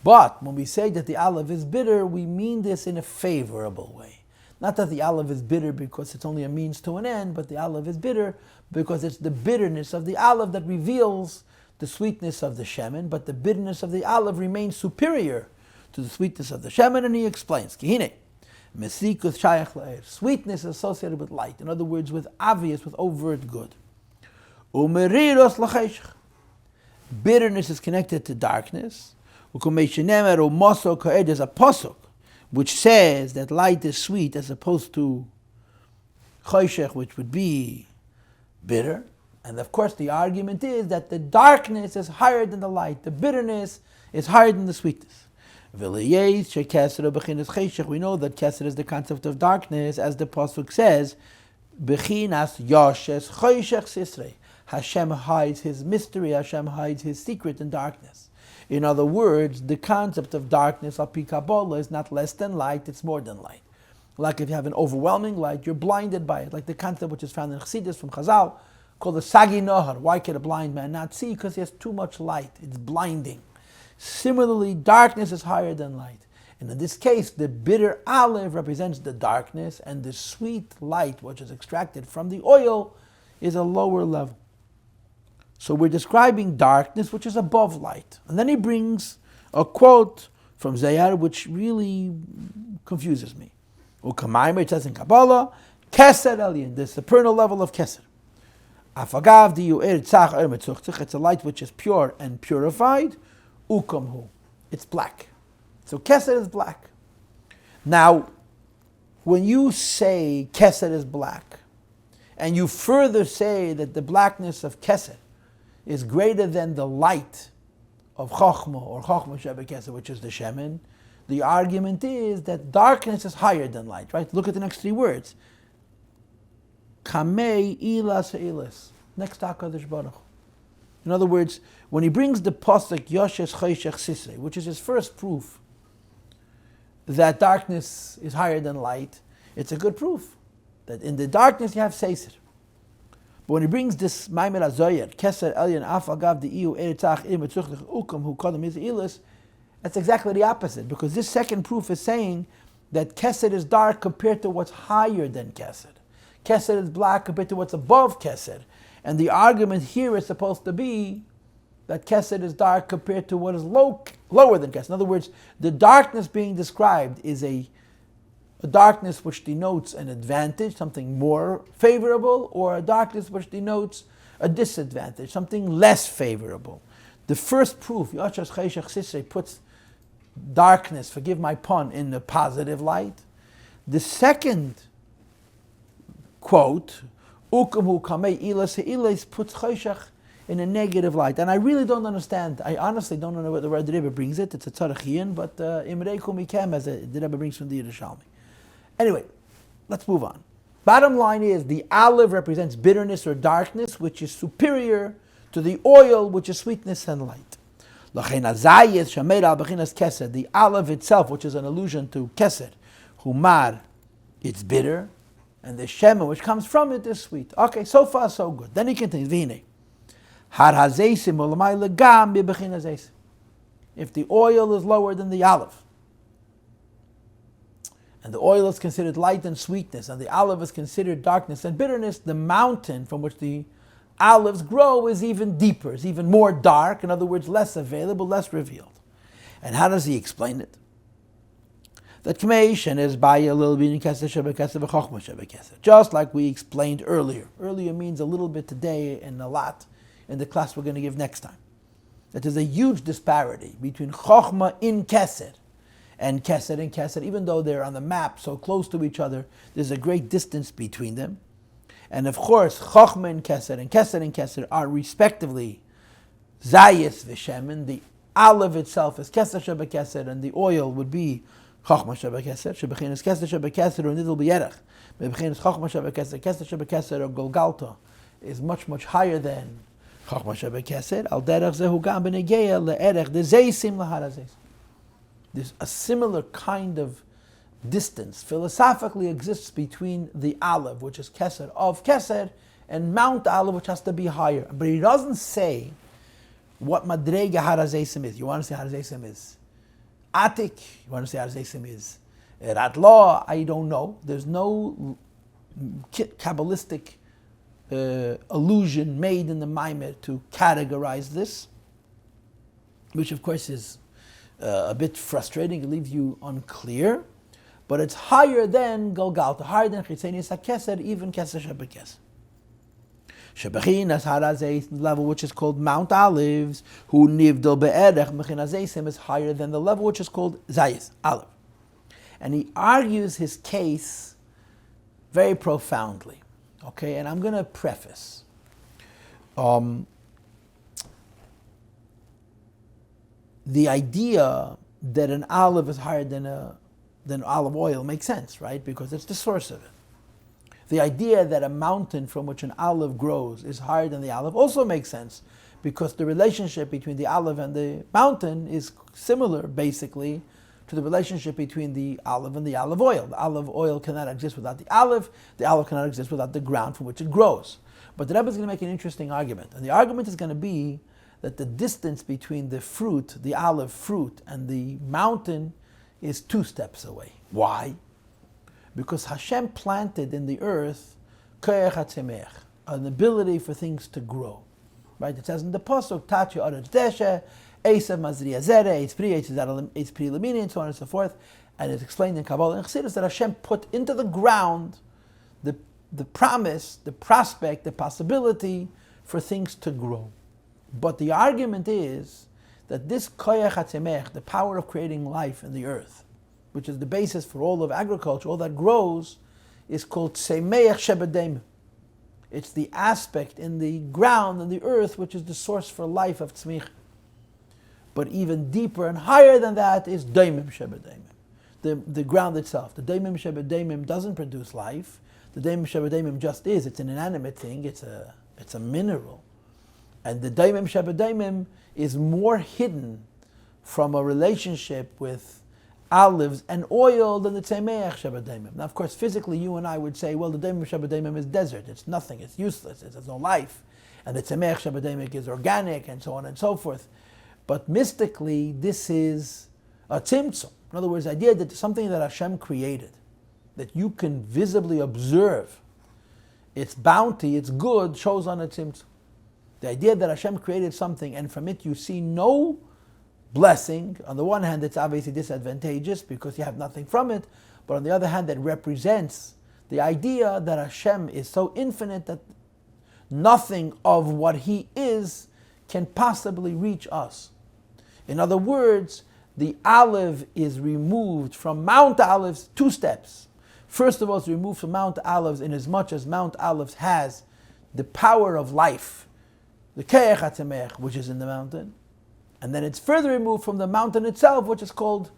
But when we say that the olive is bitter, we mean this in a favorable way. Not that the olive is bitter because it's only a means to an end, but the olive is bitter because it's the bitterness of the olive that reveals the sweetness of the shemen, but the bitterness of the olive remains superior to the sweetness of the shemen, and he explains, Kihine, Mesikus shayach la'er, sweetness associated with light, in other words, with obvious, with overt good. Umeriros l'cheshach, bitterness is connected to darkness. There's a pasuk which says that light is sweet as opposed to cheshach, which would be bitter. And of course the argument is that the darkness is higher than the light, the bitterness is higher than the sweetness. We know that keser is the concept of darkness, as the pasuk says, Bechinas yoshes cheshach sisrei. Hashem hides his mystery, Hashem hides his secret in darkness. In other words, the concept of darkness, al pi Kabbalah, is not less than light, it's more than light. Like if you have an overwhelming light, you're blinded by it. Like the concept which is found in Chassidus from Chazal, called the Sagi Nohar. Why can a blind man not see? Because he has too much light. It's blinding. Similarly, darkness is higher than light. And in this case, the bitter olive represents the darkness, and the sweet light, which is extracted from the oil, is a lower level. So we're describing darkness, which is above light. And then he brings a quote from Zayar, which really confuses me. Ukamaymer, it says in Kabbalah, Keser Elyon, the supernal level of Keser. Afagav diyu tzach metzuchtzich, it's a light which is pure and purified. Ukamhu, it's black. So Keser is black. Now, when you say Keser is black, and you further say that the blackness of Keser is greater than the light of Chochmah, or Chochmah Shebe Keser, which is the Shemen, the argument is that darkness is higher than light, right? Look at the next three words. Kamei ilas ilas. Next to HaKadosh Baruch Hu. In other words, when he brings the pasuk Yoshes Cheshach Sisrei, which is his first proof that darkness is higher than light, it's a good proof that in the darkness you have Seiser. But when he brings this Maamar Azoyer, Keser Elyon Af Agav Di'iu Eritzach Im Etzuchlich Ukam Hu Kodem Iz Ilis, that's exactly the opposite, because this second proof is saying that Keser is dark compared to what's higher than Keser. Keser is black compared to what's above Keser. And the argument here is supposed to be that Keser is dark compared to what is lower than Keser. In other words, the darkness being described is a darkness which denotes an advantage, something more favorable, or a darkness which denotes a disadvantage, something less favorable. The first proof, Yoshes Cheshach Sisrei, puts darkness, forgive my pun, in the positive light. The second quote, Ukamu kamei ilas ilas, puts Cheshach in a negative light. And I really don't understand. I honestly don't know where the Rebbe brings it. It's a Tzarachian, but Imrei Kumikem, as the Rebbe brings from the Yerushalmi. Anyway, let's move on. Bottom line is the olive represents bitterness or darkness, which is superior to the oil, which is sweetness and light. The olive itself, which is an allusion to keser, humar, it's bitter, and the shemen, which comes from it, is sweet. Okay, so far so good. Then he continues, if the oil is lower than the olive, and the oil is considered light and sweetness, and the olive is considered darkness and bitterness, the mountain from which the olives grow is even deeper, is even more dark, in other words, less available, less revealed. And how does he explain it? That Kmeishen is by a little bit in Kesed Shebekesed v'Chochma Shebekesed. Just like we explained earlier. Earlier means a little bit today and a lot in the class we're going to give next time. That there's a huge disparity between Chochma in Kesed and Kesed, even though they're on the map so close to each other, there's a great distance between them. And of course, Chochma and Kesed are respectively Zayis v'Shemen. The olive itself is Kesed Shebekesed, and the oil would be Chochma Shebekesed. Shebechinas Kesed Shebekesed or Nidl B'Yerech. Bechinas Chochma Shebekesed, Kesed Shebekesed or Golgalta is much, much higher than Chochma Shebekesed. Al derech zehu gam b'negeya le'erech dezeisim laharazes. There's a similar kind of distance philosophically exists between the olive, which is Kesed of Kesed, and Mount Olive, which has to be higher. But he doesn't say what Madrega Harazesim is. You want to say Harazesim is Atik? You want to say Harazesim is Ratlaw? I don't know. There's no Kabbalistic allusion made in the Maamar to categorize this, which of course is a bit frustrating. It leaves you unclear. But it's higher than Golgalta, higher than Chitzenius HaKesed, even Kesed Shebekesed. Shebechinas Harazes, level which is called Mount Olives, who Nivdel Be'erech Mechinazesim, is higher than the level which is called Zayis, Olive. And he argues his case very profoundly. Okay, and I'm going to preface. The idea that an olive is higher than olive oil makes sense, right? Because it's the source of it. The idea that a mountain from which an olive grows is higher than the olive also makes sense, because the relationship between the olive and the mountain is similar, basically, to the relationship between the olive and the olive oil. The olive oil cannot exist without the olive cannot exist without the ground from which it grows. But the Rebbe is going to make an interesting argument, and the argument is going to be that the distance between the fruit, the olive fruit, and the mountain is 2 steps away. Why? Because Hashem planted in the earth koyach hatzemech, an ability for things to grow. Right? It says in the pasuk, Tachi Aretz Deshe, Esav Mazriya Zere, Eitz Pri Lamini, and so on and so forth. And it's explained in Kabbalah and Chassidus that Hashem put into the ground the promise, the prospect, the possibility for things to grow. But the argument is that this koyach hatzemech, the power of creating life in the earth, which is the basis for all of agriculture, all that grows, is called tsemeach shebedem. It's the aspect in the ground and the earth which is the source for life of tzmich. But even deeper and higher than that is daimim shebedemim, the ground itself. The daimim shebedemim doesn't produce life. The daimim shebedemim just is. It's an inanimate thing. It's a mineral. And the daimim shebedemim is more hidden from a relationship with olives and oil than the tzemeach shebedemim. Now, of course, physically, you and I would say, well, the daimim shebedemim is desert. It's nothing. It's useless. It has no life. And the tzemeach shebedemim is organic, and so on and so forth. But mystically, this is a tzimtzum. In other words, the idea that something that Hashem created, that you can visibly observe its bounty, its good, shows on a tzimtzum. The idea that Hashem created something and from it you see no blessing, on the one hand it's obviously disadvantageous because you have nothing from it, but on the other hand that represents the idea that Hashem is so infinite that nothing of what He is can possibly reach us. In other words, the olive is removed from Mount Olives 2 steps. First of all, it's removed from Mount Olives in as much as Mount Olives has the power of life, the Ke'ech HaTzemech, which is in the mountain. And then it's further removed from the mountain itself, which is called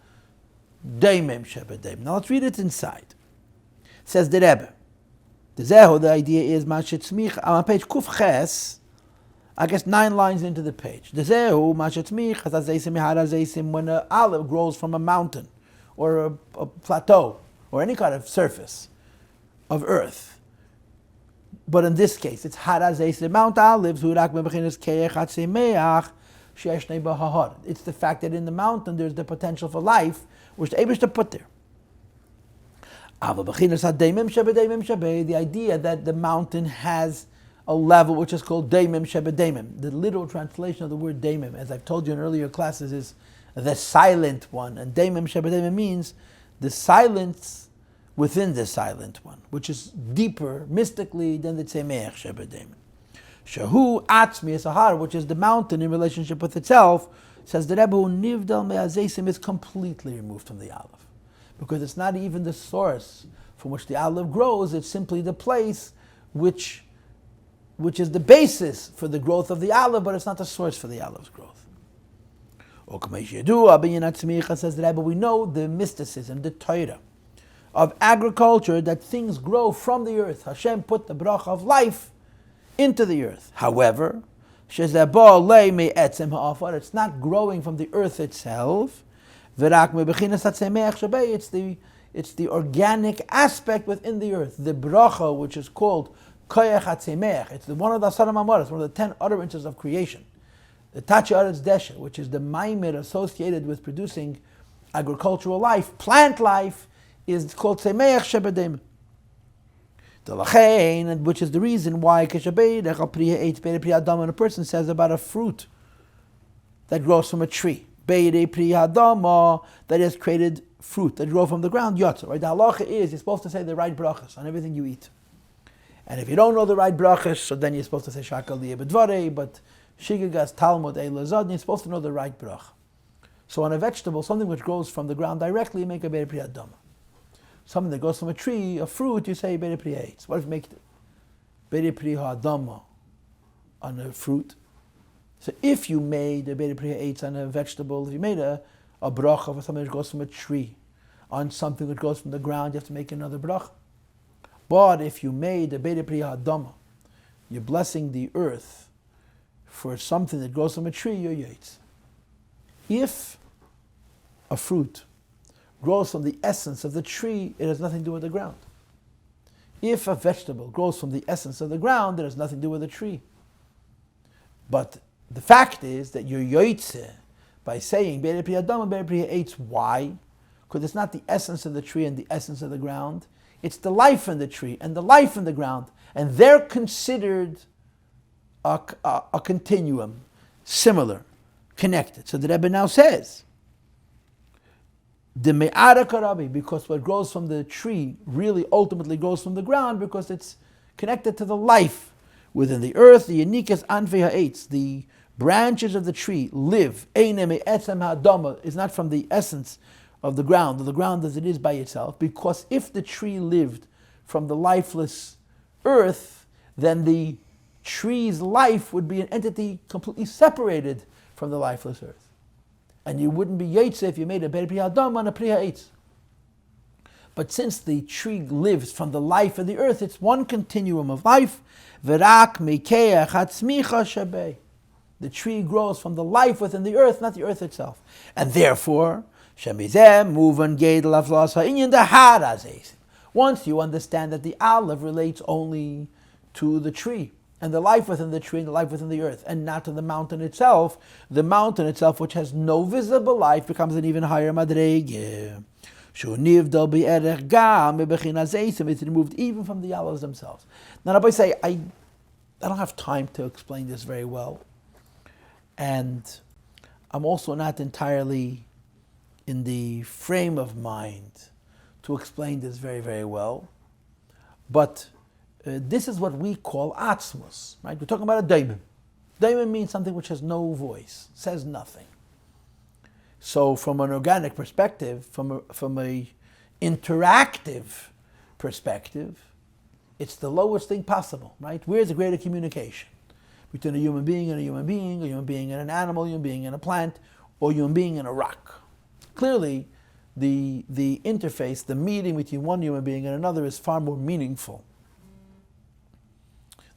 Daimim Shebedem. Now let's read it inside. It says the Rebbe. The idea is, on page Kuf Ches, I guess 9 lines into the page. When an olive grows from a mountain, or a plateau, or any kind of surface of earth. But in this case, it's Harazes, Mount Olives, it's the fact that in the mountain there's the potential for life, which the Eibishter put there. The idea that the mountain has a level which is called Daimim Shebedemim. The literal translation of the word Daimim, as I've told you in earlier classes, is the silent one. And Daimim Shebedemim means the silence within the silent one, which is deeper mystically than the Tzemeach Shebedemim. Shahu Atzmi Sahar, which is the mountain in relationship with itself, says the Rebbe, Nivdal Me'azesim is completely removed from the Aleph. Because it's not even the source from which the Aleph grows, it's simply the place which is the basis for the growth of the Aleph, but it's not the source for the Aleph's growth. Says the Rebbe, we know the mysticism, the Torah of agriculture, that things grow from the earth. Hashem put the bracha of life into the earth. However, it's not growing from the earth itself. It's the organic aspect within the earth. The bracha, which is called koyach hatzemech, it's one of the Asar Maamar, it's one of the 10 utterances of creation. The Tachi Aretz Desha, which is the maamar associated with producing agricultural life, plant life, is called tzemeach shebedem. Which is the reason why when a person says about a fruit that grows from a tree, that is created fruit that grows from the ground, yotza. Right? The halacha is you're supposed to say the right brachas on everything you eat. And if you don't know the right brachas, so then you're supposed to say shakal b'dvarei, but shigagas talmud eilazad, you're supposed to know the right brach. So on a vegetable, something which grows from the ground directly, you make a be'er pri hadama. Something that grows from a tree, a fruit, you say be'er pri eitz. What if you make be'er pri hadama on a fruit? So if you made a be'er pri eitz on a vegetable, if you made a bracha for something that grows from a tree, on something that grows from the ground, you have to make another bracha. But if you made a be'er pri hadama, you're blessing the earth for something that grows from a tree, you're yaitz. If a fruit grows from the essence of the tree, it has nothing to do with the ground. If a vegetable grows from the essence of the ground, it has nothing to do with the tree. But the fact is that you're yoitze by saying be'er pri hadama, be'er pri eitz. Why? Because it's not the essence of the tree and the essence of the ground. It's the life in the tree and the life in the ground. And they're considered a continuum, similar, connected. So the Rebbe now says, the me'ara karabi, because what grows from the tree really ultimately grows from the ground because it's connected to the life within the earth. The unikas anfei ha'etz, the branches of the tree live. Eine me'etzem ha'adama is not from the essence of the ground, or the ground as it is by itself, because if the tree lived from the lifeless earth, then the tree's life would be an entity completely separated from the lifeless earth. And you wouldn't be yaitze if you made a be'er pri hadama on a pri ha'etz. But since the tree lives from the life of the earth, it's one continuum of life. V'rak mekeach hatzmicha shabei. The tree grows from the life within the earth, not the earth itself. And therefore, shemizeh muvan gedel aflas ha'inyan dehar hazeh. Once you understand that the aleph relates only to the tree, and the life within the tree and the life within the earth, and not to the mountain itself, which has no visible life, becomes an even higher madrege. It's removed even from the alephs themselves. Now, Rabbi say, I don't have time to explain this very well, and I'm also not entirely in the frame of mind to explain this very, very well, but this is what we call atzmus, right? We're talking about a daimon. Daimon means something which has no voice, says nothing. So from an organic perspective, from a interactive perspective, it's the lowest thing possible, right? Where's the greater communication? Between a human being and a human being, a human being and an animal, a human being and a plant, or a human being and a rock. Clearly, the interface, the meeting between one human being and another is far more meaningful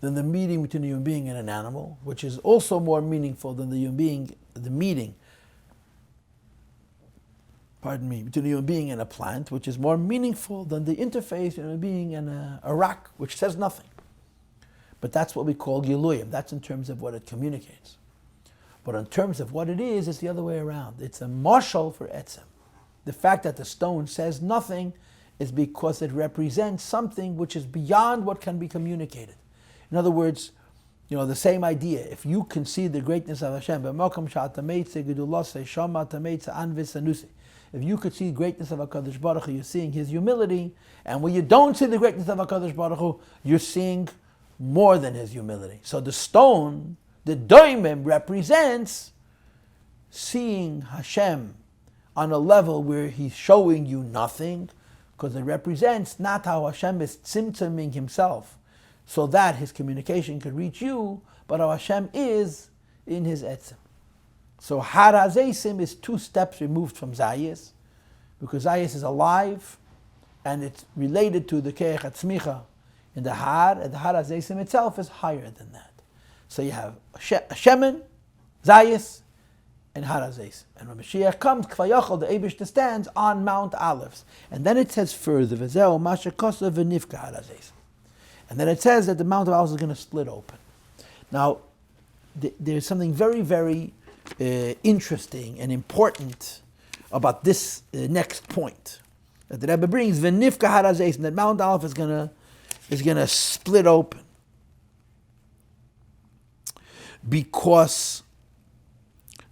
than the meeting between a human being and an animal, which is also more meaningful than between a human being and a plant, which is more meaningful than the interface between a human being and a rock, which says nothing. But that's what we call giluyim. That's in terms of what it communicates. But in terms of what it is, it's the other way around. It's a marshal for etzem. The fact that the stone says nothing is because it represents something which is beyond what can be communicated. In other words, the same idea. If you can see the greatness of Hashem, if you could see the greatness of HaKadosh Baruch Hu, you're seeing His humility. And when you don't see the greatness of HaKadosh Baruch Hu, you're seeing more than His humility. So the stone, the doimim, represents seeing Hashem on a level where He's showing you nothing, because it represents not how Hashem is tzimtzuming Himself so that His communication could reach you, but how Hashem is in His etzem. So Har HaZeisim is 2 steps removed from Zayis, because Zayis is alive, and it's related to the Keach HaTzmicha in the Har, and the Har HaZeisim itself is higher than that. So you have Shemen, Zayis, and Har HaZeisim. And when Mashiach comes, Kvayachol, the Eibishter stands on Mount Aleph. And then it says further, V'zeo Masha Kosa V'nifka Har HaZeisim. And then it says that the Mount of Aleph is going to split open. Now, there's something very, very interesting and important about this next point that the Rebbe brings. V'nifka Har HaZeisim, that Mount Aleph is going to split open, because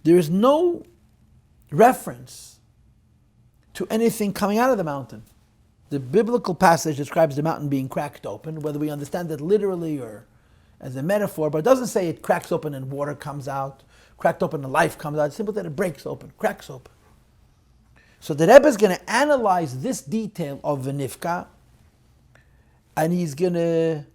there is no reference to anything coming out of the mountain. The biblical passage describes the mountain being cracked open, whether we understand it literally or as a metaphor, but it doesn't say it cracks open and water comes out, cracked open and life comes out. It's simply that it breaks open, cracks open. So the Rebbe is going to analyze this detail of V'nifka, and he's going to,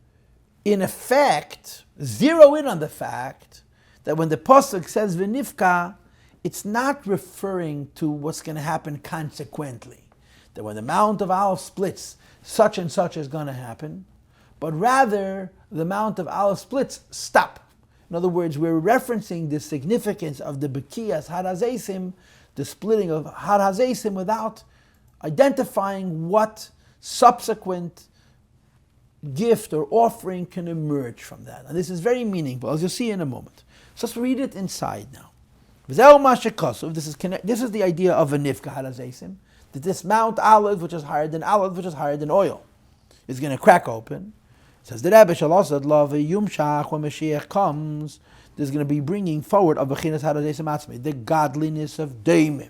in effect, zero in on the fact that when the Pasuk says V'nifka, it's not referring to what's going to happen consequently. That when the Mount of Aleph splits, such and such is going to happen, but rather the Mount of Aleph splits, stop. In other words, we're referencing the significance of the Bekiyas Har HaZeisim, the splitting of Har HaZeisim, without identifying what subsequent gift or offering can emerge from that. And this is very meaningful, as you'll see in a moment. So let's read it inside now. This is the idea of a nifka Har HaZeisim, that this Mount Aleph, which is higher than oil, is going to crack open. It says the Rebbe shall also love a yumshach when Mashiach comes. There's going to be bringing forward of Bechinas Har HaZeisim Atzmi, the godliness of Daimim,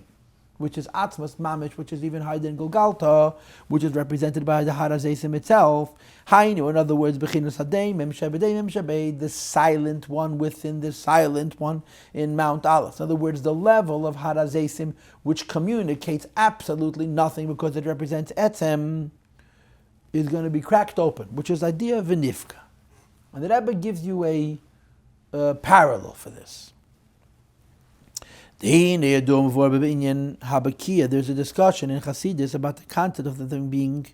which is Atzmas Mamish, which is even higher than Golgalta, which is represented by the Har HaZeisim itself. Hainu, in other words, Bechinas Hadeimim Shebedeimim Shebei, the silent one within the silent one in Mount Aleph. In other words, the level of Har HaZeisim, which communicates absolutely nothing because it represents Etzem, is going to be cracked open, which is the idea of V'nifka. And the Rebbe gives you a parallel for this. There's a discussion in Hasidus about the concept of the thing being.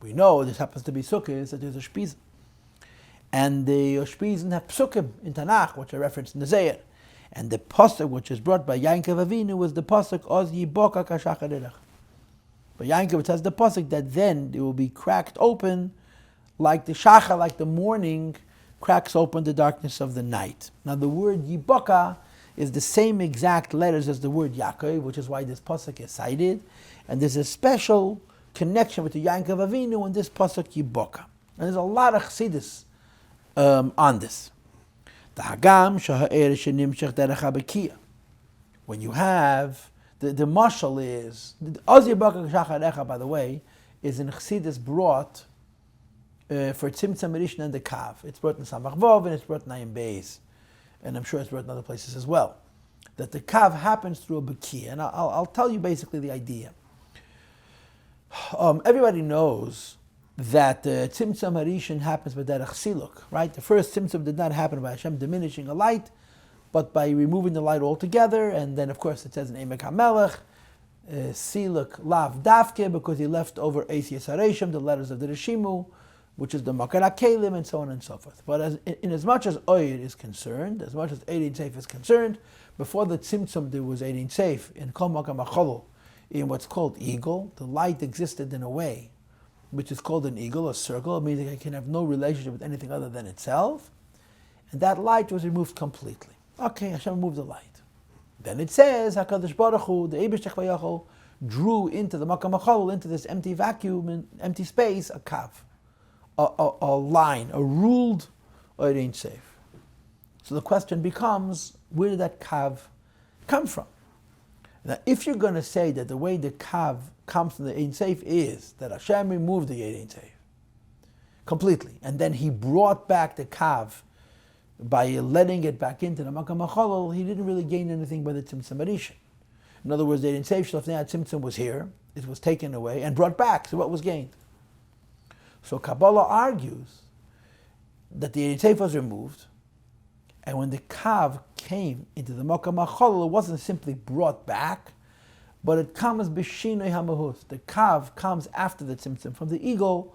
We know this happens to be Sukkot, that there's a Shpizim. And the Shpizim have Psukim in Tanakh, which are referenced in the Zayir. And the Pasuk, which is brought by Yankov Avinu, was the Pasuk, Oz Yiboka Kashachadidach. But Yankov, it says the Pasuk that then it will be cracked open like the Shachar, like the morning cracks open the darkness of the night. Now the word Yiboka is the same exact letters as the word Yaakov, which is why this Pasuk is cited. And there's a special connection with the Yankov Avinu and this Pasuk Yiboka. And there's a lot of Chassidus on this. The Hagam Shaha'er Shenimshech Derech HaBekiah. When you have, the mashal is, Oz Yiboka Shacharecha, by the way, is in Chassidus brought for Tzimtzum Rishon and the Kav. It's brought in Samach Vov and it's brought in Nayim Beis. And I'm sure it's brought in other places as well. That the Kav happens through a Bekiah. And I'll tell you basically the idea. Everybody knows that Tzimtzum Rishon happens by Derech Siluk, right? The first Tzimtzum did not happen by Hashem diminishing a light, but by removing the light altogether. And then, of course, it says in Emek HaMelech, Siluk Lav Davke, because he left over Eis Yisareshim, the letters of the Rishimu, which is the Makar HaKelim, and so on and so forth. But in as much as Oyer is concerned, as much as Eidin Seif is concerned, before the Tzimtzum there was Eidin Seif, in Kol Makam HaCholol, in what's called eagle, the light existed in a way which is called an eagle, a circle, meaning it can have no relationship with anything other than itself, and that light was removed completely. Okay, Hashem removed the light. Then it says, HaKadosh Baruch Hu, the Eibishter Vayachol, drew into the Makam HaCholol, into this empty vacuum, empty space, a kav. a line, a ruled Oyer Ein Sof. So the question becomes, where did that kav come from? Now, if you're going to say that the way the kav comes from the Ein Sof is that Hashem removed the Oyer Ein Sof completely, and then He brought back the kav by letting it back into the Makam HaCholol, He didn't really gain anything by the Tzimtzum Arishin. In other words, the Ein Sof Shlafnei HaTzimtzum was here, it was taken away and brought back, so what was gained? So Kabbalah argues that the Ein Sof was removed, and when the kav came into the Makam HaCholol, it wasn't simply brought back, but it comes b'shinoi hamahus. The kav comes after the tzimtzum from the eagle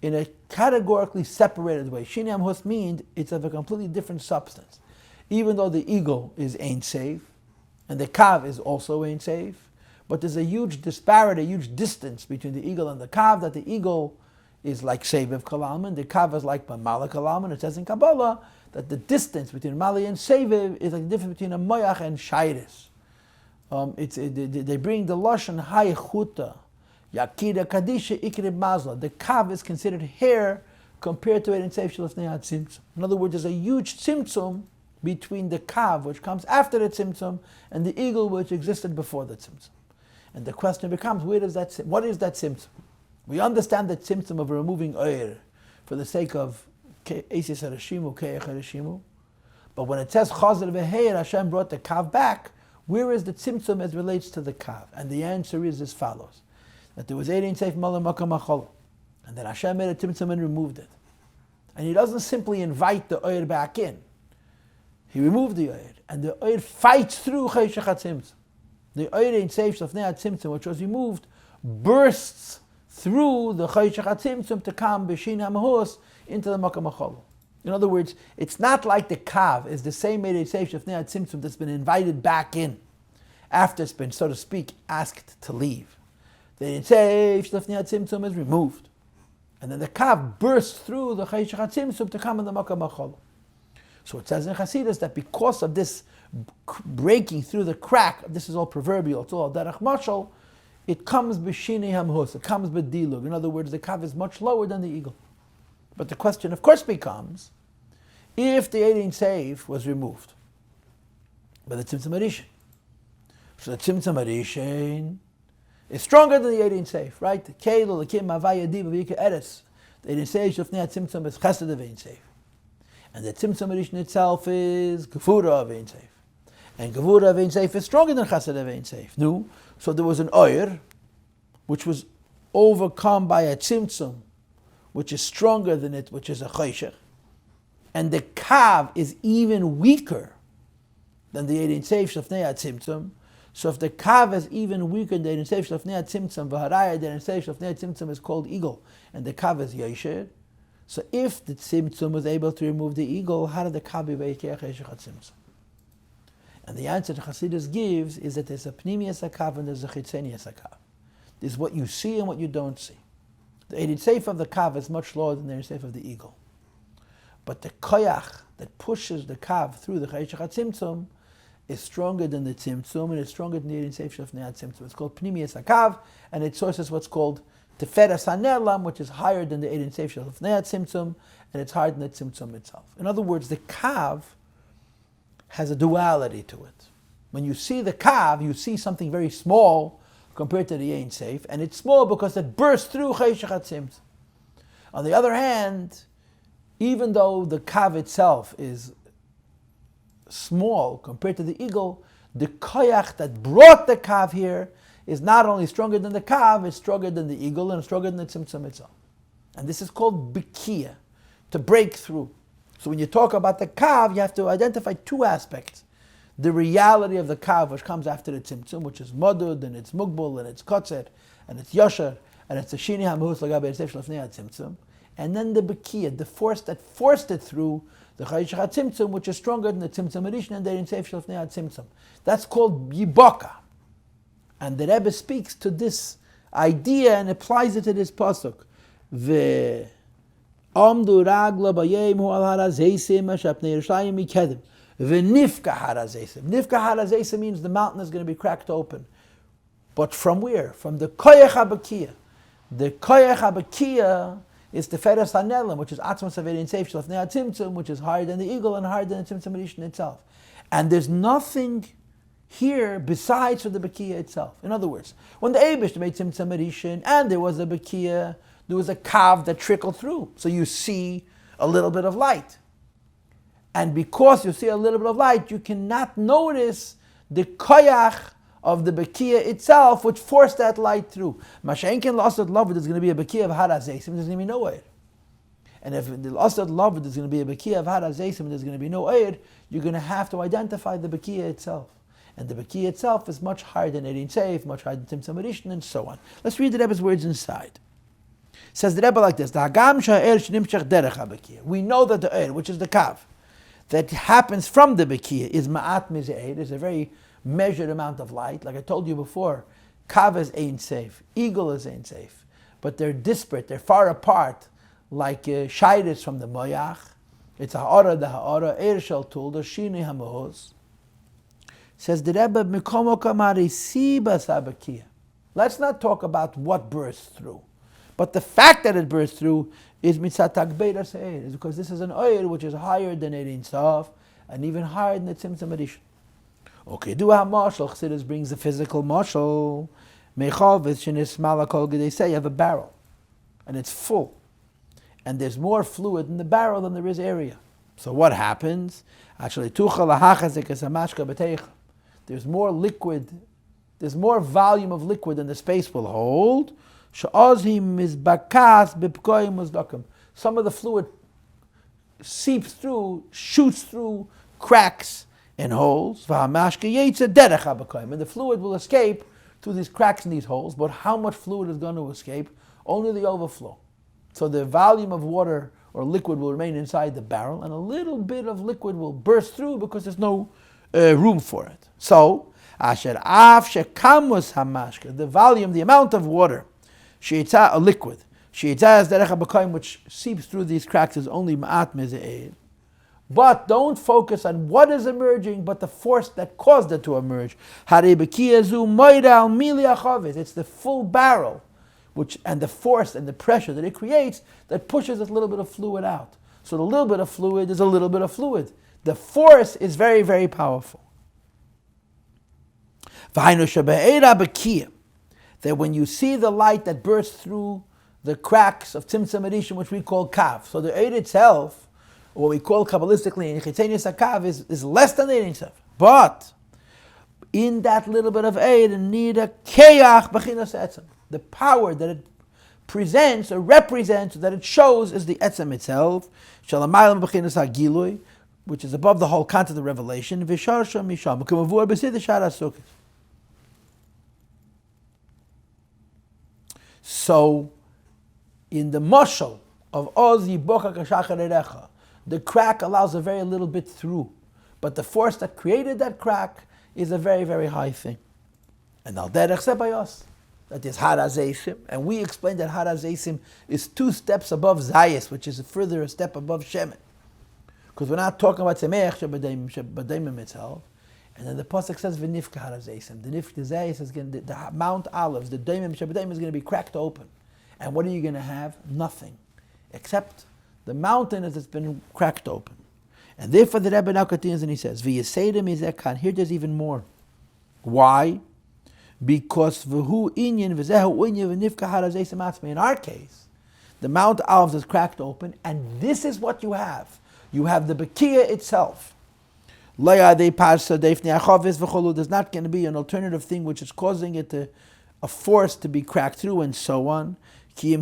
in a categorically separated way. Shinoi hamahus means it's of a completely different substance. Even though the eagle is Ein Sof, and the kav is also Ein Sof, but there's a huge disparity, a huge distance between the eagle and the kav, that the eagle is like Seviv Kalalman, the kav is like Mamala Kalalman. It says in Kabbalah that the distance between Mali and Seviv is like the difference between a Moyach and Shairis. They bring the Lashon Haichuta, Yakira Kadisha Ikrib Mazla. The kav is considered hair compared to it in Seif Shalafnei HaTzimtzum. In other words, there's a huge tzimtzum between the kav, which comes after the tzimtzum, and the eagle, which existed before the tzimtzum. And the question becomes, what is that tzimtzum? We understand the tzimtzum of removing oyer for the sake of Eisis Harashimu, Keich Harashimu. But when it says Chazer v'Heir, Hashem brought the kav back, where is the tzimtzum as relates to the kav? And the answer is as follows: that there was Ein Sof Malam Makam HaCholol, and then Hashem made a tzimtzum and removed it. And He doesn't simply invite the oyer back in. He removed the oyer, and the oyer fights through Cheshach HaTzimtzum. The oyer Ein Sof Shlafnei HaTzimtzum, which was removed, bursts through the Cheshach HaTzimtzum to come b'shin hamahus into the Makam HaCholol. In other words, it's not like the kav is the same Ein Sof Shlafnei HaTzimtzum that's been invited back in after it's been, so to speak, asked to leave. The Ein Sof Shlafnei HaTzimtzum is removed, and then the kav bursts through the Cheshach HaTzimtzum to come in the Makam HaCholol. So it says in Chassidus that because of this breaking through the crack, this is all proverbial, it's all derech mashal, it comes b'shinei hamhus, it comes b'dilug. In other words, the kav is much lower than the eagle. But the question, of course, becomes, if the Ein Sof was removed by the Tzimtzum Arishin, so the Tzimtzum Arishin is stronger than the Ein Sof, right? The Keilu, the Kim, Havaya, Diva, Vika, Eretz. The Ein Sof Shlafnei HaTzimtzum is Chesed of Ein Sof. And the Tzimtzum Arishin itself is Gefura of Ein Sof. And Gefura of Ein Sof is stronger than Chesed of Ein Sof. No? So there was an oyer, which was overcome by a Tzimtzum, which is stronger than it, which is a Cheshach. And the kav is even weaker than the Ein Sof Shlafnei HaTzimtzum. So if the kav is even weaker than the Ein Sof Shlafnei HaTzimtzum, v'haraya, the Ein Sof Shlafnei HaTzimtzum is called eagle, and the kav is Yosher. So if the tzimtzum was able to remove the eagle, how did the kav be Veikeach Cheshach HaTzimtzum? And the answer the Chassidus gives is that there's a pnimius hakav and there's a chitzenius hakav. This is what you see and what you don't see. The Ein Sof of the kav is much lower than the Ein Sof of the eagle. But the koyach that pushes the kav through the Cheshach HaTzimtzum is stronger than the tzimtzum, and it's stronger than the Ein Sof Shlafnei HaTzimtzum. It's called pnimius hakav, and its source is what's called Teferes HaNelam, which is higher than the Ein Sof Shlafnei HaTzimtzum, and it's higher than the tzimtzum itself. In other words, the kav has a duality to it. When you see the kav, you see something very small compared to the Ein Sof, and it's small because it bursts through Cheshach HaTzimtzum. On the other hand, even though the kav itself is small compared to the eagle, the koyach that brought the kav here is not only stronger than the kav, it's stronger than the eagle and stronger than the tzimtzum itself. And this is called bikia, to break through. So when you talk about the kav, you have to identify two aspects. The reality of the kav, which comes after the tzimtzum, which is modud, and it's mugbul, and it's kotzer, and it's yosher, and it's the shini hamahus lagabe Ein Sof Shlafnei HaTzimtzum. And then the bikia, the force that forced it through the Cheshach HaTzimtzum, which is stronger than the Tzimtzum Arishin and the Ein Sof Shlafnei HaTzimtzum. That's called yibaka. And the Rebbe speaks to this idea and applies it to this pasuk. Ve amdu ragla bayemu al harazeisim ashapnei Yerushalayim mikedem. Ve nifka harazeisim. Nifka harazeisim means the mountain is going to be cracked open. But from where? From the koyach habakia. The koyach habakia is Teferes HaNelim, which is Atzmas Avein Seif Shlafnei HaTzimtzum, which is higher than the eagle and higher than the Tzimtzum Rishon itself. And there's nothing here besides for the Bekiah itself. In other words, when the Eibush made Tzimtzum Rishon and there was a Bekiah, there was a kav that trickled through. So you see a little bit of light. And because you see a little bit of light, you cannot notice the koyach of the Bekiah itself, which forced that light through. Mashenkin L'asad Lavid is going to be a Bekiah of Harazeisim, there's going to be no air. And if the L'asad Lavid is going to be a Bekiah of Harazeisim, there's going to be no air, you're going to have to identify the Bekiah itself. And the Bekiah itself is much higher than Erin Seif, much higher than Tzimtzum Rishon, and so on. Let's read the Rebbe's words inside. Says the Rebbe like this: we know that the air, which is the kav, that happens from the Bekiah, is ma'at mizeir, is a very measured amount of light. Like I told you before, kav is Ein Seif, eagle is Ein Seif, but they're disparate, they're far apart, like shayris from the moyach. It's ha'ara the ha'ara, eir shel tul, the shini ha'mohoz. Says the Rebbe, mikomo kamari sibas ha'Bekiah. Let's not talk about what bursts through, but the fact that it bursts through is mitzat tagbeiras eir, is because this is an oil which is higher than Ein Sof and even higher than the Tzimtzum Rishon. Okay, do a marshal. Chassidus brings the physical marshal. Mechavis shenis malakol. They say you have a barrel, and it's full, and there's more fluid in the barrel than there is area. So what happens? Actually, there's more liquid. There's more volume of liquid than the space will hold. Some of the fluid seeps through, shoots through cracks and holes. And the fluid will escape through these cracks and these holes. But how much fluid is going to escape? Only the overflow. So the volume of water or liquid will remain inside the barrel, and a little bit of liquid will burst through because there's no room for it. So, the volume, the amount of water, a liquid, which seeps through these cracks, is only ma'at meze'er. But don't focus on what is emerging, but the force that caused it to emerge. It's the full barrel, and the force and the pressure that it creates that pushes this little bit of fluid out. So the little bit of fluid is a little bit of fluid. The force is very, very powerful. That when you see the light that bursts through the cracks of Tzimtzum Rishon, which we call kav, so the Eid itself, what we call Kabbalistically in Chitzenius HaKav, is less than the Eid itself. But in that little bit of Eid, need a keach b'chinas etzem. The power that it presents or represents, that it shows, is the etzem itself, shalamaylam b'chinas ha'gilui, which is above the whole content of the revelation. V'sharsha misham k'mavur b'sid shar ha'sukkos. So, in the mashal of Oz Yibocha Kashachar Erecha, the crack allows a very little bit through, but the force that created that crack is a very, very high thing. And al derech sebayos, that is Harazeisim, and we explained that Harazeisim is 2 steps above Zayis, which is further a step above Shemen, because we're not talking about Semeach Shebedaimim itself. And then the pasuk says v'nifka Harazeisim. The nifka Zayis is going to, the Mount Olives, the Daimim Shebedaimim is going to be cracked open. And what are you going to have? Nothing, except the mountain as it's been cracked open. And therefore the Rebbe now continues and he says, V'yeseidim izekan. Here there's even more. Why? Because v'hu inyan v'zehu inyan v'nifka Harazeisim atzmei. In our case, the Mount Olives is cracked open, and this is what you have. You have the Bekiah itself. There's not going to be an alternative thing which is causing it to, a force to be cracked through, and so on. The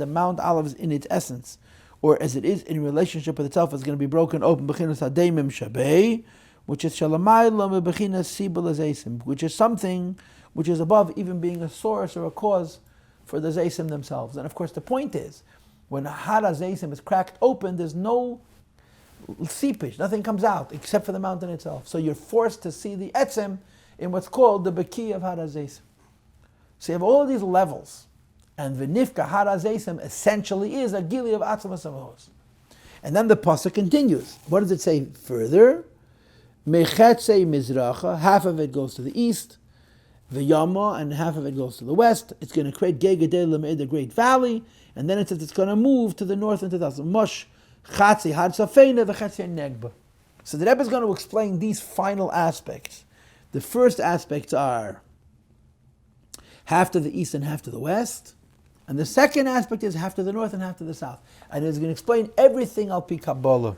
Mount Olives in its essence, or as it is in relationship with itself, is going to be broken open, which is which is something which is above even being a source or a cause for the Zeisim themselves. And of course the point is, when Hara Zeisim is cracked open, there's no seepage, nothing comes out except for the mountain itself. So you're forced to see the etzem in what's called the Bekiah of Hara Zeisim. So you have all these levels, and V'nifka Hara Zeisim essentially is a gili of Atzmas Amos. And then the pasuk continues. What does it say further? Mechetze Mizracha, half of it goes to the east, v'yama, and half of it goes to the west. It's going to create Gegedelim, the great valley, and then it says it's going to move to the north and to the south. Mush chatzi had safena v'chatzi negba. So the Rebbe is going to explain these final aspects. The first aspects are half to the east and half to the west. And the second aspect is half to the north and half to the south. And he's going to explain everything al pi Kabbalah.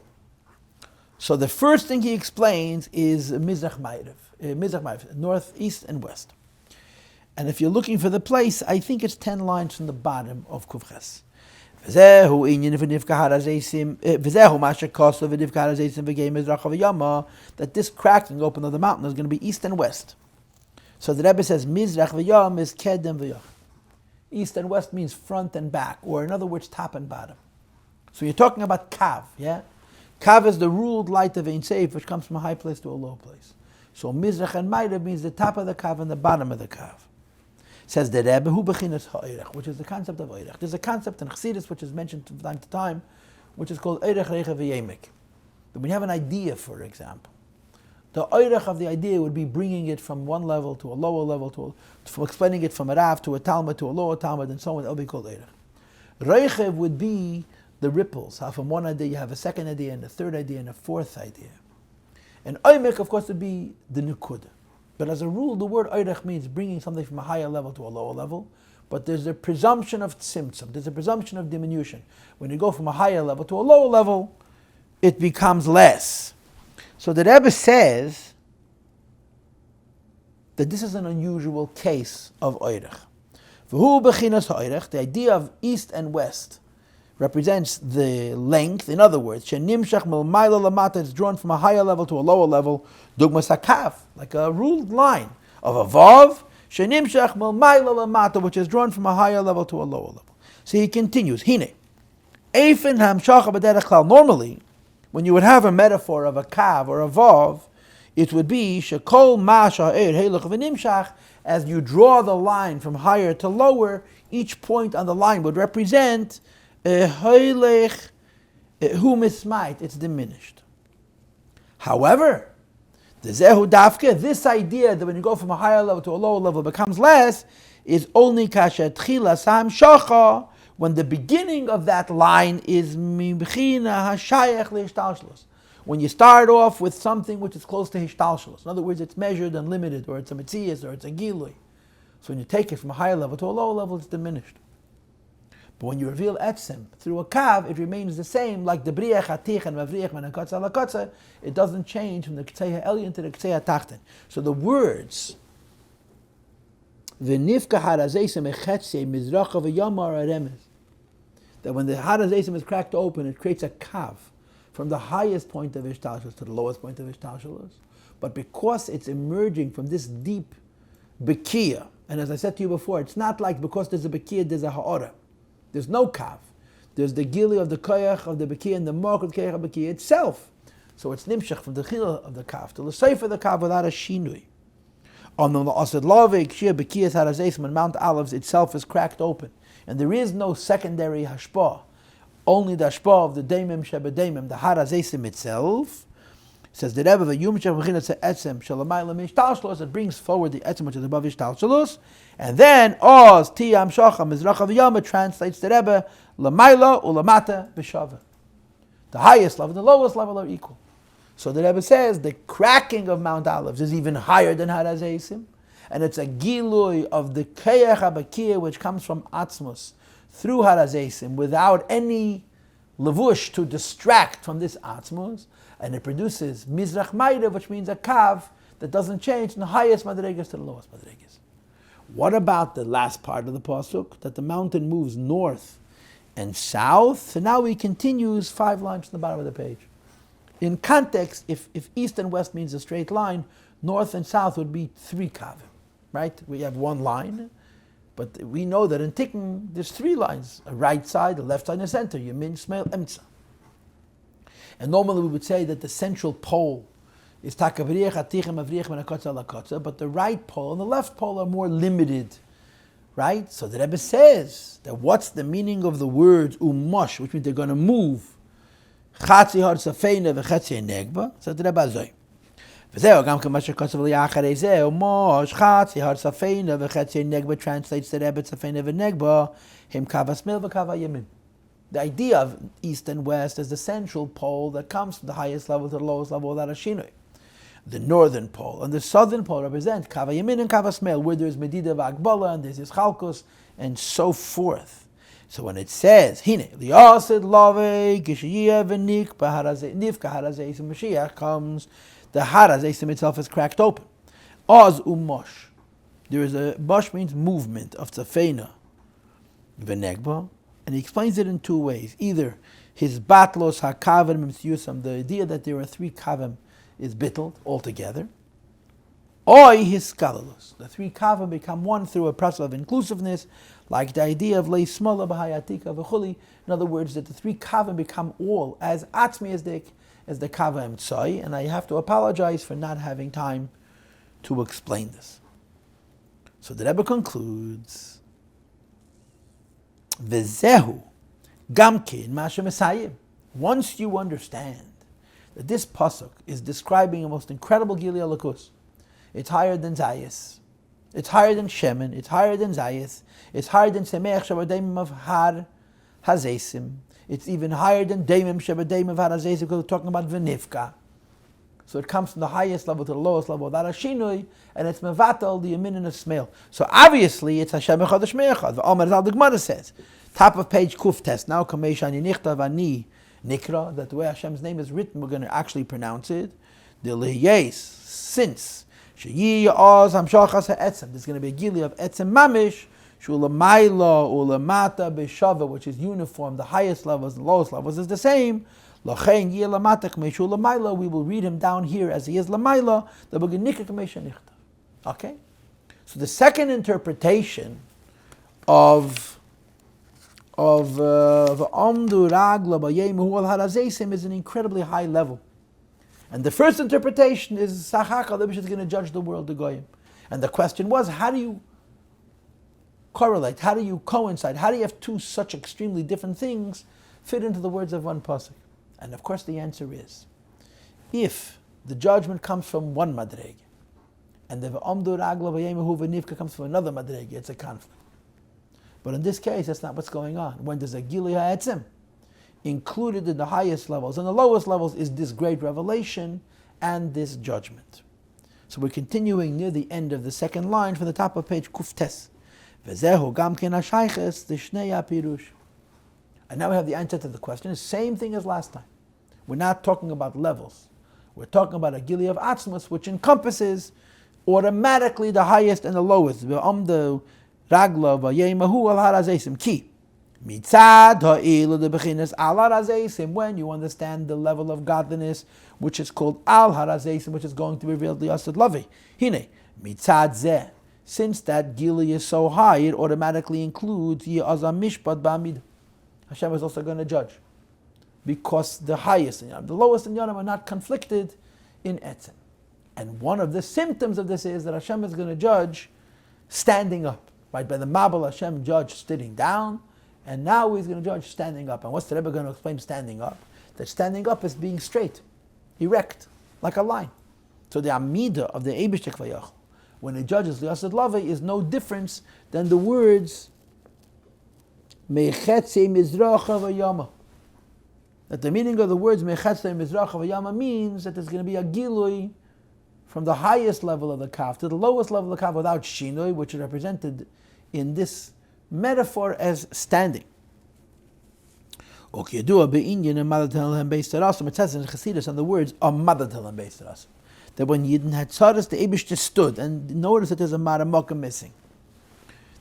So the first thing he explains is Mizrach Ma'ariv, north, east, and west. And if you're looking for the place, I think it's 10 lines from the bottom of Kufches. That this cracking open of the mountain is going to be east and west. So the Rebbe says, Mizrach v'yam is kedem v'yach. East and west means front and back, or in other words, top and bottom. So you're talking about Kav, yeah? Kav is the ruled light of Ein Sof, which comes from a high place to a low place. So Mizrach and Ma'ariv means the top of the Kav and the bottom of the Kav. Says the Rebbe, Hu bechinas ha'orech, which is the concept of orech. There's a concept in Chassidus, which is mentioned from time to time, which is called orech reicha v'yemek. That when you have an idea, for example, the orech of the idea would be bringing it from one level to a lower level, from explaining it from a Rav to a Talmud to a lower Talmud, and so on. That would be called orech. Reichev would be the ripples. How from one idea you have a second idea, and a third idea, and a fourth idea. And oimek, of course, would be the nukud. But as a rule, the word oirech means bringing something from a higher level to a lower level. But there's a presumption of tzimtzum. There's a presumption of diminution. When you go from a higher level to a lower level, it becomes less. So the Rebbe says that this is an unusual case of oirech. V'hu bechinas ha'oirech, the idea of east and west, represents the length. In other words, shenimshach milmayla lamata, is drawn from a higher level to a lower level. Dugmas hakav, like a ruled line of a vav. Shenimshach milmayla lamata, which is drawn from a higher level to a lower level. So he continues. Hine, eifin hamshacha b'derech klal. Normally, when you would have a metaphor of a kav or a vav, it would be shekol ma sha'er heilach v'nimshach. As you draw the line from higher to lower, each point on the line would represent Hoylech hu mismait, it's diminished. However, the zehu dafke, this idea that when you go from a higher level to a lower level becomes less, is only kasher tchila sam shacha, when the beginning of that line is mibchina hashayach leishtalshlus. When you start off with something which is close to hishtalshlus. In other words, it's measured and limited, or it's a metzias, or it's a gilui. So when you take it from a higher level to a lower level, it's diminished. But when you reveal etzem through a kav, it remains the same, like the briach hatich and mavriach menakotza lakotza. It doesn't change from the ktei ha'elyon to the ktei ha'tachten. So the words v'nifka harazesim echetze mizracha v'yama are remez, that when the harazesim is cracked open, it creates a kav from the highest point of ishtalshelus to the lowest point of ishtalshelus. But because it's emerging from this deep bekia, and as I said to you before, it's not like because there's a bekia, there's a ha'ora. There's no kav. There's the gili of the koyach of the bekia and the mark of the koyach of the bekia itself. So it's nimshach from the chila of the kav to the seif of the kav without a shinui. On the asad lavik shia bekias harazesim and Mount Olives itself is cracked open, and there is no secondary hashpah. Only the hashpah of the daimim shebedamim, the harazesim itself. Says the Rebbe, it brings forward the etzem which is above ishtalshelus, and then oz tiyam shacha mizracha v'yama translates the Rebbe lamayla ulamata b'shava. The highest level and the lowest level are equal. So the Rebbe says the cracking of Mount Olives is even higher than harazesim, and it's a gilui of the keyach habakia which comes from atzmus through harazesim without any levush to distract from this atzmus. And it produces Mizrach Ma'ariv, which means a kav that doesn't change from the highest madregas to the lowest madregas. What about the last part of the pasuk, that the mountain moves north and south? So now he continues 5 lines from the bottom of the page. In context, if east and west means a straight line, north and south would be 3 kavim, right? We have 1 line, but we know that in Tikkun there's 3 lines: a right side, a left side, and a center. Yamin, Shmeil, Emtza. And normally we would say that the central pole is takabriach atichem avrich menakotza lakotza, but the right pole and the left pole are more limited, right? So the Rebbe says that what's the meaning of the words umosh, which means they're going to move. Chatzi har safeina v'chatzi negba. So the Rebbe azay. וזהו, גם כמו שכתוב לי אחרי זהו, מוש חצי הר ספינה וחצי נגבה translates that Ebed Safena v'negba him kav asmil v'kav hayamin. The idea of east and west is the central pole that comes from the highest level to the lowest level without a shinui. The northern pole and the southern pole represent kav hayamin and kav asmil, where there's medida v'akbala and there's chalkus and so forth. So when it says, Hine, liyasid lave gishiyah v'nik b'harazeh nivka harazeh so Mashiach comes, the harazeh itself is cracked open. Oz umosh. There is a mosh means movement of tzafena v'negba, and he explains it in two ways. Either his batlos hakavim mitziyusam, the idea that there are three kavim is bittled altogether, or his skalalos. The three kavim become one through a process of inclusiveness, like the idea of lei smola b'hayatika v'chuli. In other words, that the three kavim become all as atzmi as the kavim tzai, and I have to apologize for not having time to explain this. So the Rebbe concludes, V'zehu gamkin masha mesayim. Once you understand that this pasuk is describing a most incredible Gili Alakus, it's higher than Zayis, it's higher than Shemen, it's higher than Zayis, it's higher than Semeach Shabadimim of Har Hazesim, it's even higher than Daimim Shabadimim of Har Hazesim, because we're talking about V'nifka. So it comes from the highest level to the lowest level without a shinui, and it's mevatel the yamin and the smell. So obviously it's Hashem echad shmei The Omer Zal the Gemara says, top of page kuf test. Now kamesh ani nichtav ani nikra, that the way Hashem's name is written, we're going to actually pronounce it. The liyes, since sheyi oz hamshachas ha'etzem, there's going to be a gili of etzem mamish shulamayla ulamata b'shava, which is uniform. The highest levels, the lowest levels is the same. We will read him down here as he is Lamaila. Okay? So the second interpretation of Amdu Ragla Bayemehu al Harazesim is an incredibly high level. And the first interpretation is Sachaka Lebish is going to judge the world, the Goyim. And the question was, how do you correlate? How do you coincide? How do you have two such extremely different things fit into the words of one pasuk? And of course the answer is, if the judgment comes from one madrege, and the Amdu Ragla Vayemehu V'nivka comes from another madrege, it's a conflict. But in this case, that's not what's going on. When there's a Gili HaEtzim, included in the highest levels and the lowest levels is this great revelation and this judgment. So we're continuing near the end of the second line from the top of page Kuftes. V'zehu gamken ha'shayches d'shnei ha'pirush. And now we have the answer to the question. The same thing as last time. We're not talking about levels. We're talking about a Gili of Atzmus, which encompasses automatically the highest and the lowest. The Ragla v'yeimahu al harazesim ki. Mitzad ha'ilu debechinas al harazesim. When you understand the level of godliness, which is called al harazesim, which is going to be revealed li'asad lavi. Hine, mitzad zeh. Since that Gili is so high, it automatically includes Ye'azam mishpat ba'amid. Hashem is also going to judge, because the highest and the lowest in Yonam are not conflicted in Etzem. And one of the symptoms of this is that Hashem is going to judge standing up. Right? By the Mabel, Hashem judged sitting down, and now he's going to judge standing up. And what's the Rebbe going to explain standing up? That standing up is being straight, erect, like a line. So the Amida of the Eibishtek Vayach, when he judges Liasad Lave, is no difference than the words Mechetze Mizracha Vayama. That the meaning of the words Mechetze Mizracha Vayama means that there's going to be a Gilui from the highest level of the Kaf to the lowest level of the Kaf without Shinoi, which is represented in this metaphor as standing. It says in Chassidus, and the words are Madatelam based on us. That when Yidden had Tzaras, the Eibush just stood, and notice that there's a Maramokah missing.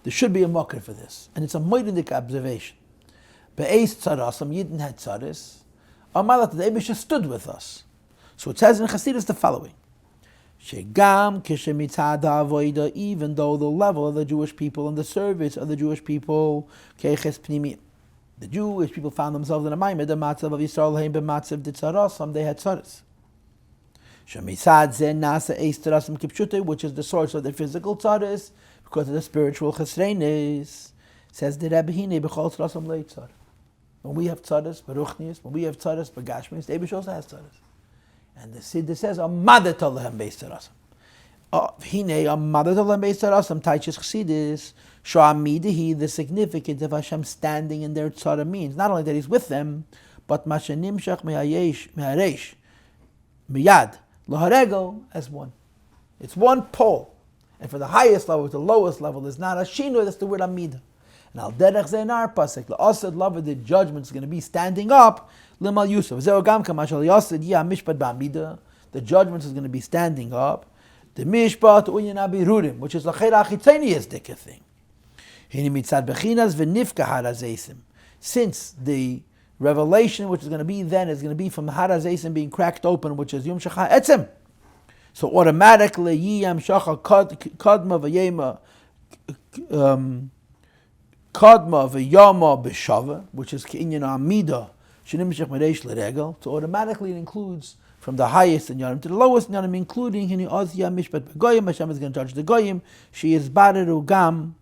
There should be a mocker for this, and it's a moidendik observation. Be'ez tzarasam, Yidden had tzaris. Amalat, the Eibush stood with us. So it says in Chassidus the following: Shegam kishemitzad ha'avoida, even though the level of the Jewish people and the service of the Jewish people, keches pnimiyim, the Jewish people found themselves in a maimed, the matzav of Yisrael heim b'matzav ditzarasam, they had tzaris. Shemitzad ze nasa eis tzarasam kipshute, which is the source of the physical tzaris, because of the spiritual chesrenes. Says the Rebbe Hine b'chol tzarasam leitzar. When we have tzaris, b'ruchnius, when we have tzaris, b'gashmius, the Eibush also has tzaris. And the Siddur says, Amada Tolahem Beis Tarasim. Hine Amada Tolahem Beis Tarasim, Taichis Chassidis, Sho'amidihi, the significance of Hashem standing in their tzara means not only that He's with them, but Mashanim Shach Meharesh, Miyad, Laharegel, as one. It's one pole. And for the highest level, the lowest level, is not a shino, that's the word Amida. And Al Derech Zeinar Pasek, La'asad Lava, the judgment is going to be standing up, Limal Yusuf. Zeogam Kamashal Yasad Yah Mishpat Ba'amida, the judgment is going to be standing up. The Mishpat Uyin Abirurim, which is a Chera Chitzeniistic thing. Hini Mitzad Bechinas V'nifka Harazeisim. Since the revelation which is going to be then is going to be from Harazeisim being cracked open, which is Yom Shacha Etzem. So automatically, Yiyam Shacha Kadma V'yema Kadma V'yama B'shava, which is K'inyan Amida Shenim Shech Mereish L'regel. So automatically it includes from the highest in Yanim to the lowest in Yanim, including Hini Ozya Mishpat B'goyim. Hashem is going to judge the Goyim. She is Bareru Gam.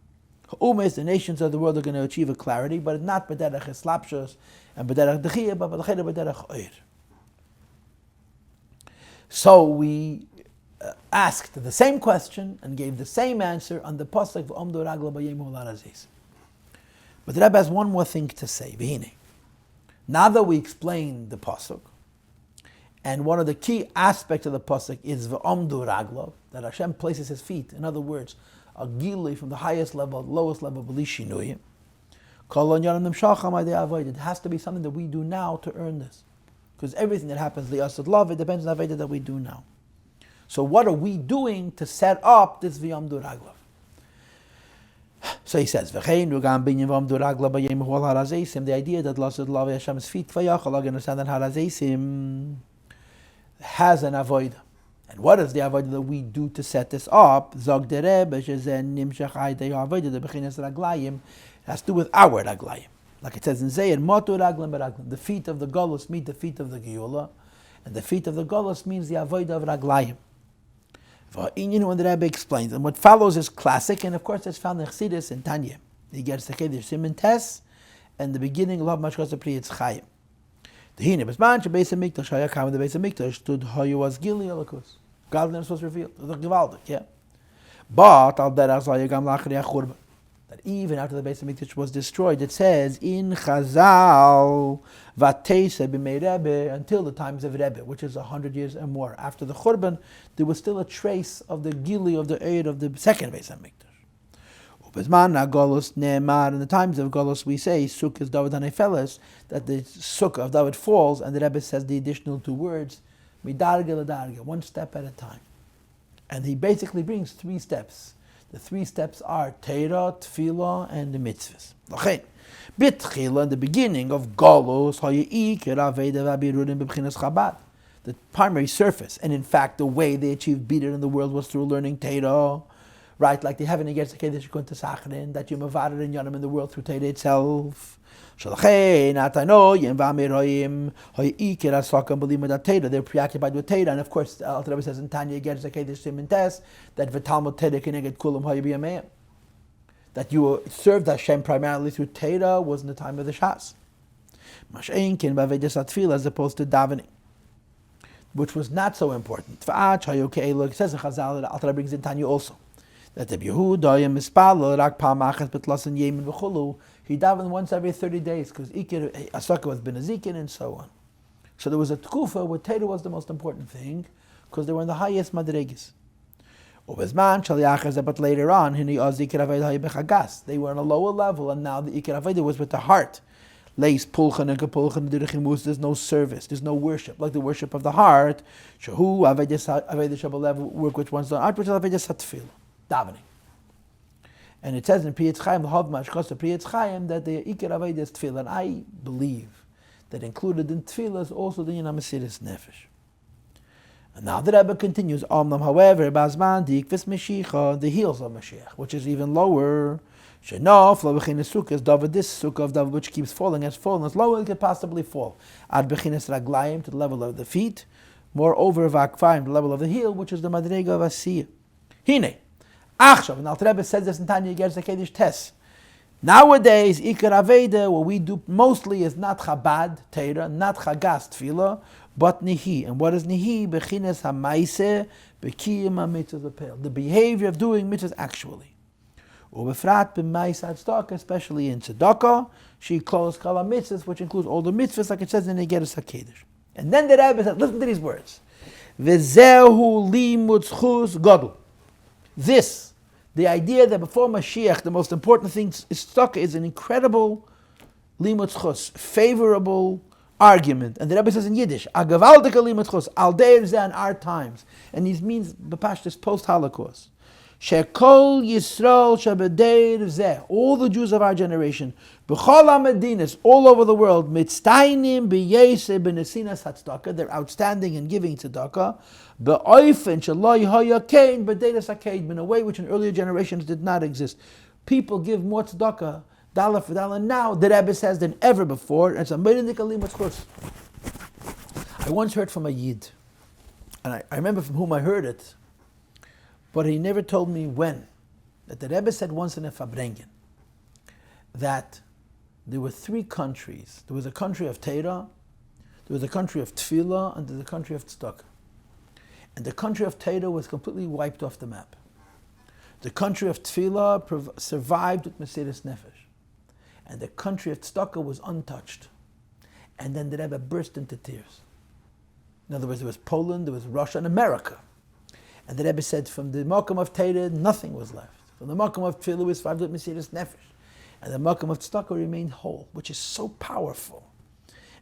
Umes, the nations of the world are going to achieve a clarity, but not B'derech Eslapshos and B'derech Dechiyah, but B'derech Oir. So we asked the same question and gave the same answer on the pasuk V'omdu Ragla B'yemu L'Arazis. But the Rebbe has one more thing to say. V'hine. Now that we explained the pasuk, and one of the key aspects of the pasuk is V'omdu Ragla, that Hashem places His feet. In other words, a gili from the highest level, lowest level, b'lishinuyim. It has to be something that we do now to earn this, because everything that happens, the asad love, it depends on the avodah that we do now. So what are we doing to set up this v'yamdu raglav? So he says, the idea that lasad love Hashem's feet, understand that harazeisim has an avodah. And what is the avodah that we do to set this up? Zog the Rebbe, it has to do with our raglayim. Like it says in Zayir, Motu raglam beraglam. The feet of the Golus meet the feet of the Geula, and the feet of the Golus means the avodah of raglayim. When the Rebbe explains, and what follows is classic, and of course it's found in Chassidus and Tanya. He gets the Kedesh Siman Tes, and the beginning of Mashkos Priyetz Chayim. The Hine Besman Beis Hamikdash Hayakam, the Beis Hamikdash stood Hayu was Gili Alakus. Godliness was revealed. It was Givaldik, yeah. But Al Derach Zayagam Lachri Achurban, that even after the Beis Hamikdash was destroyed, it says in Chazal Vatesa B'mei Rebbe, until the times of Rebbe, which is 100 years and more after the Churban, there was still a trace of the Gili of the Eid of the second Beis Hamikdash. Ubezman Golus Ne'emar, in the times of Golus we say Sukkah David Hanefeles, that the Sukkah of David falls, and the Rebbe says the additional two words Midarga L'darga, one step at a time. And he basically brings three steps. The three steps are Teira, Tefillah, and the mitzvahs. Okay. Bitchila, in the beginning of Golus, the primary surface, and in fact the way they achieved Bidder in the world was through learning Teira. Right, like the heaven against the Kedesh Yikun Tesachrin, that you mavared in Yonim in the world through Teira itself. They're preoccupied with Teira, and of course, the Alter Rebbe says in Tanya against the Kedesh Siman Tes that v'talmud Teira keneged kulam hayibiyameyim, that you served Hashem primarily through Teira was in the time of the Shas. Mash'ein kin b'avedas atfil, as opposed to davening, which was not so important. It says in Chazal, the Alter Rebbe brings in Tanya also, that the Yehuda mispal rak pa'amachas betlasan yemin v'chulu. He davened once every 30 days because Ikir Asaka was benazikin and so on. So there was a tkufa where Teira was the most important thing because they were in the highest madregis. But later on, they were on a lower level, and now the Ikir Aveda was with the heart. There's no service, there's no worship, like the worship of the heart. Work which one's done, davening. And it says in Priyetz Chaim, that the Ikar Aveda is Tefillah. And I believe that included in Tefillah is also the Yinam Mesiris Nefesh. And now the Rebbe continues, however, Bazman, the Ikvis Meshicha, the heels of Mashiach, which is even lower. Shenof, Lavachin Sukkah, David, this Sukkah of David, which keeps falling, as low as it could possibly fall. Ad Bechinas Raglayim, to the level of the feet. Moreover, Vakfaim, the level of the heel, which is the Madrega of Asiyah. Hine. Achshav, and Alter Rebbe says this in Tanya Gerz HaKedesh Tes. Nowadays, Ikar Aveda, what we do mostly is not Chabad, Teira, not Chagas, Tefillah, but Nihi. And what is Nihi? Bechines HaMaiseh, Bekiyim HaMitzvah Peel. The behavior of doing mitzvahs actually. Ubefrat b'maisad tzedakah, especially in tzedakah, she closed kala mitzvahs, which includes all the mitzvahs, like it says in the Igeres HaKedesh. And then the Rebbe said, listen to these words. V'zehu limud zchus gadol. This, the idea that before Mashiach, the most important thing is tzedakah, is an incredible limud zchus, favorable argument. And the Rebbe says in Yiddish, a gewaltige limud zchus, al deir zeh in our times. And he means, b'pashtus, post-Holocaust. Shekol Yisrael Shabedeir Zeh, all the Jews of our generation, B'chol HaMedinas, all over the world, Mitztainim B'yeseh B'nesinas HaTzedakah, they're outstanding in giving tzedakah, B'oifen Shaloi Haya Kein B'deiras HaKein, in a way which in earlier generations did not exist. People give more tzedakah, dollar for dollar now, the Rebbe says, than ever before, and it's a meirindik alim tzchus. I once heard from a Yid, and I remember from whom I heard it, but he never told me when, that the Rebbe said once in a Fabrengen, that there were three countries. There was a country of Torah, there was a country of Tefillah, and there was a country of Tzedakah. And the country of Torah was completely wiped off the map. The country of Tefillah survived with Mesiras Nefesh. And the country of Tzedakah was untouched. And then the Rebbe burst into tears. In other words, there was Poland, there was Russia, and America. And the Rebbe said, from the Makom of Torah, nothing was left. From the Makom of Tefillah was survived with Mesiras Nefesh. And the Makom of Tzedakah remained whole, which is so powerful.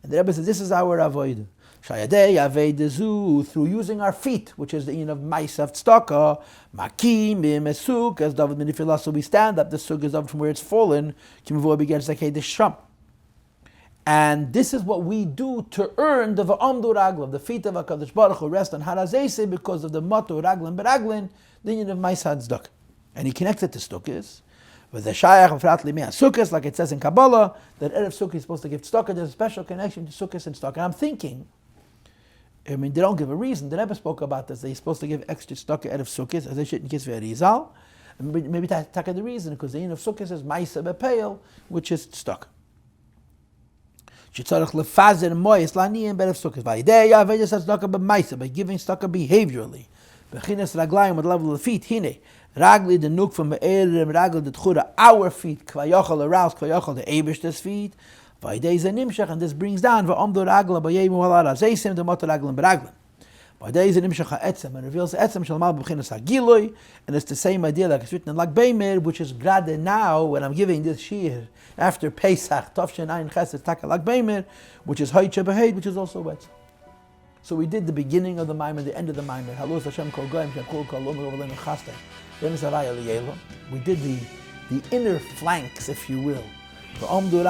And the Rebbe says, this is our avodah. Shayadei avodah zu, through using our feet, which is the yin of Ma'asav Tzedakah, Makim b'mesuk, as David ben Nifila, so we stand up, the suk is up from where it's fallen, Kimvo begins like the shram. And this is what we do to earn the va'amdu raglav, the feet of HaKadosh Baruch Hu rest on Harazese because of the motto raglan beraglin, the yin of Ma'asav Tzedakah. And he connects it to Sukkos. With the Shayach of Frat Limei Sukkos, like it says in Kabbalah, that Erev Sukkah is supposed to give tzedakah. There's a special connection to Sukkos and tzedakah. And I'm thinking, they don't give a reason. They never spoke about this. They're supposed to give extra tzedakah Erev Sukkos, as they shouldn't kiss Ve'erizal. Maybe that's the reason, because the yin of Sukkos is Ma'isa B'Peil, which is tzedakah. Shetzarech lefazer moyes laniim Erev Sukkos. Vayidei yavedes tzedakah b'Ma'isa, by giving tzedakah behaviorally. B'chines raglayim, at the level of the feet. Hine. Ragli the nuk from Me'erim, Ragli the Tchura, our feet, Kvayachal arouse, Kvayachal the Eibishter's feet, Vaidei is a nimshach, and this brings down, Va'omdo Ragla, Bayemu Halar, Azeisim, the Motor Raglan Beraglan. Vaidei is a nimshach ha'etzem, and reveals the etzem, Shalmal B'chinas ha'giloi, and it's the same idea like it's written in Lag Beimer, which is grade now, when I'm giving this shir, after Pesach, Tovshin Ayin Chesed, Taka Lag Beimer, which is Hoyche Beheid, which is also etzem. So we did the beginning of the Maamar, the end of the Maamar. Halus Hashem Kol Goyim, Shakul Kol Lom Rovalim Chastem. We did the inner flanks, if you will. And the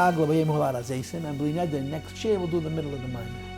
next year we'll do the middle of the Maamar.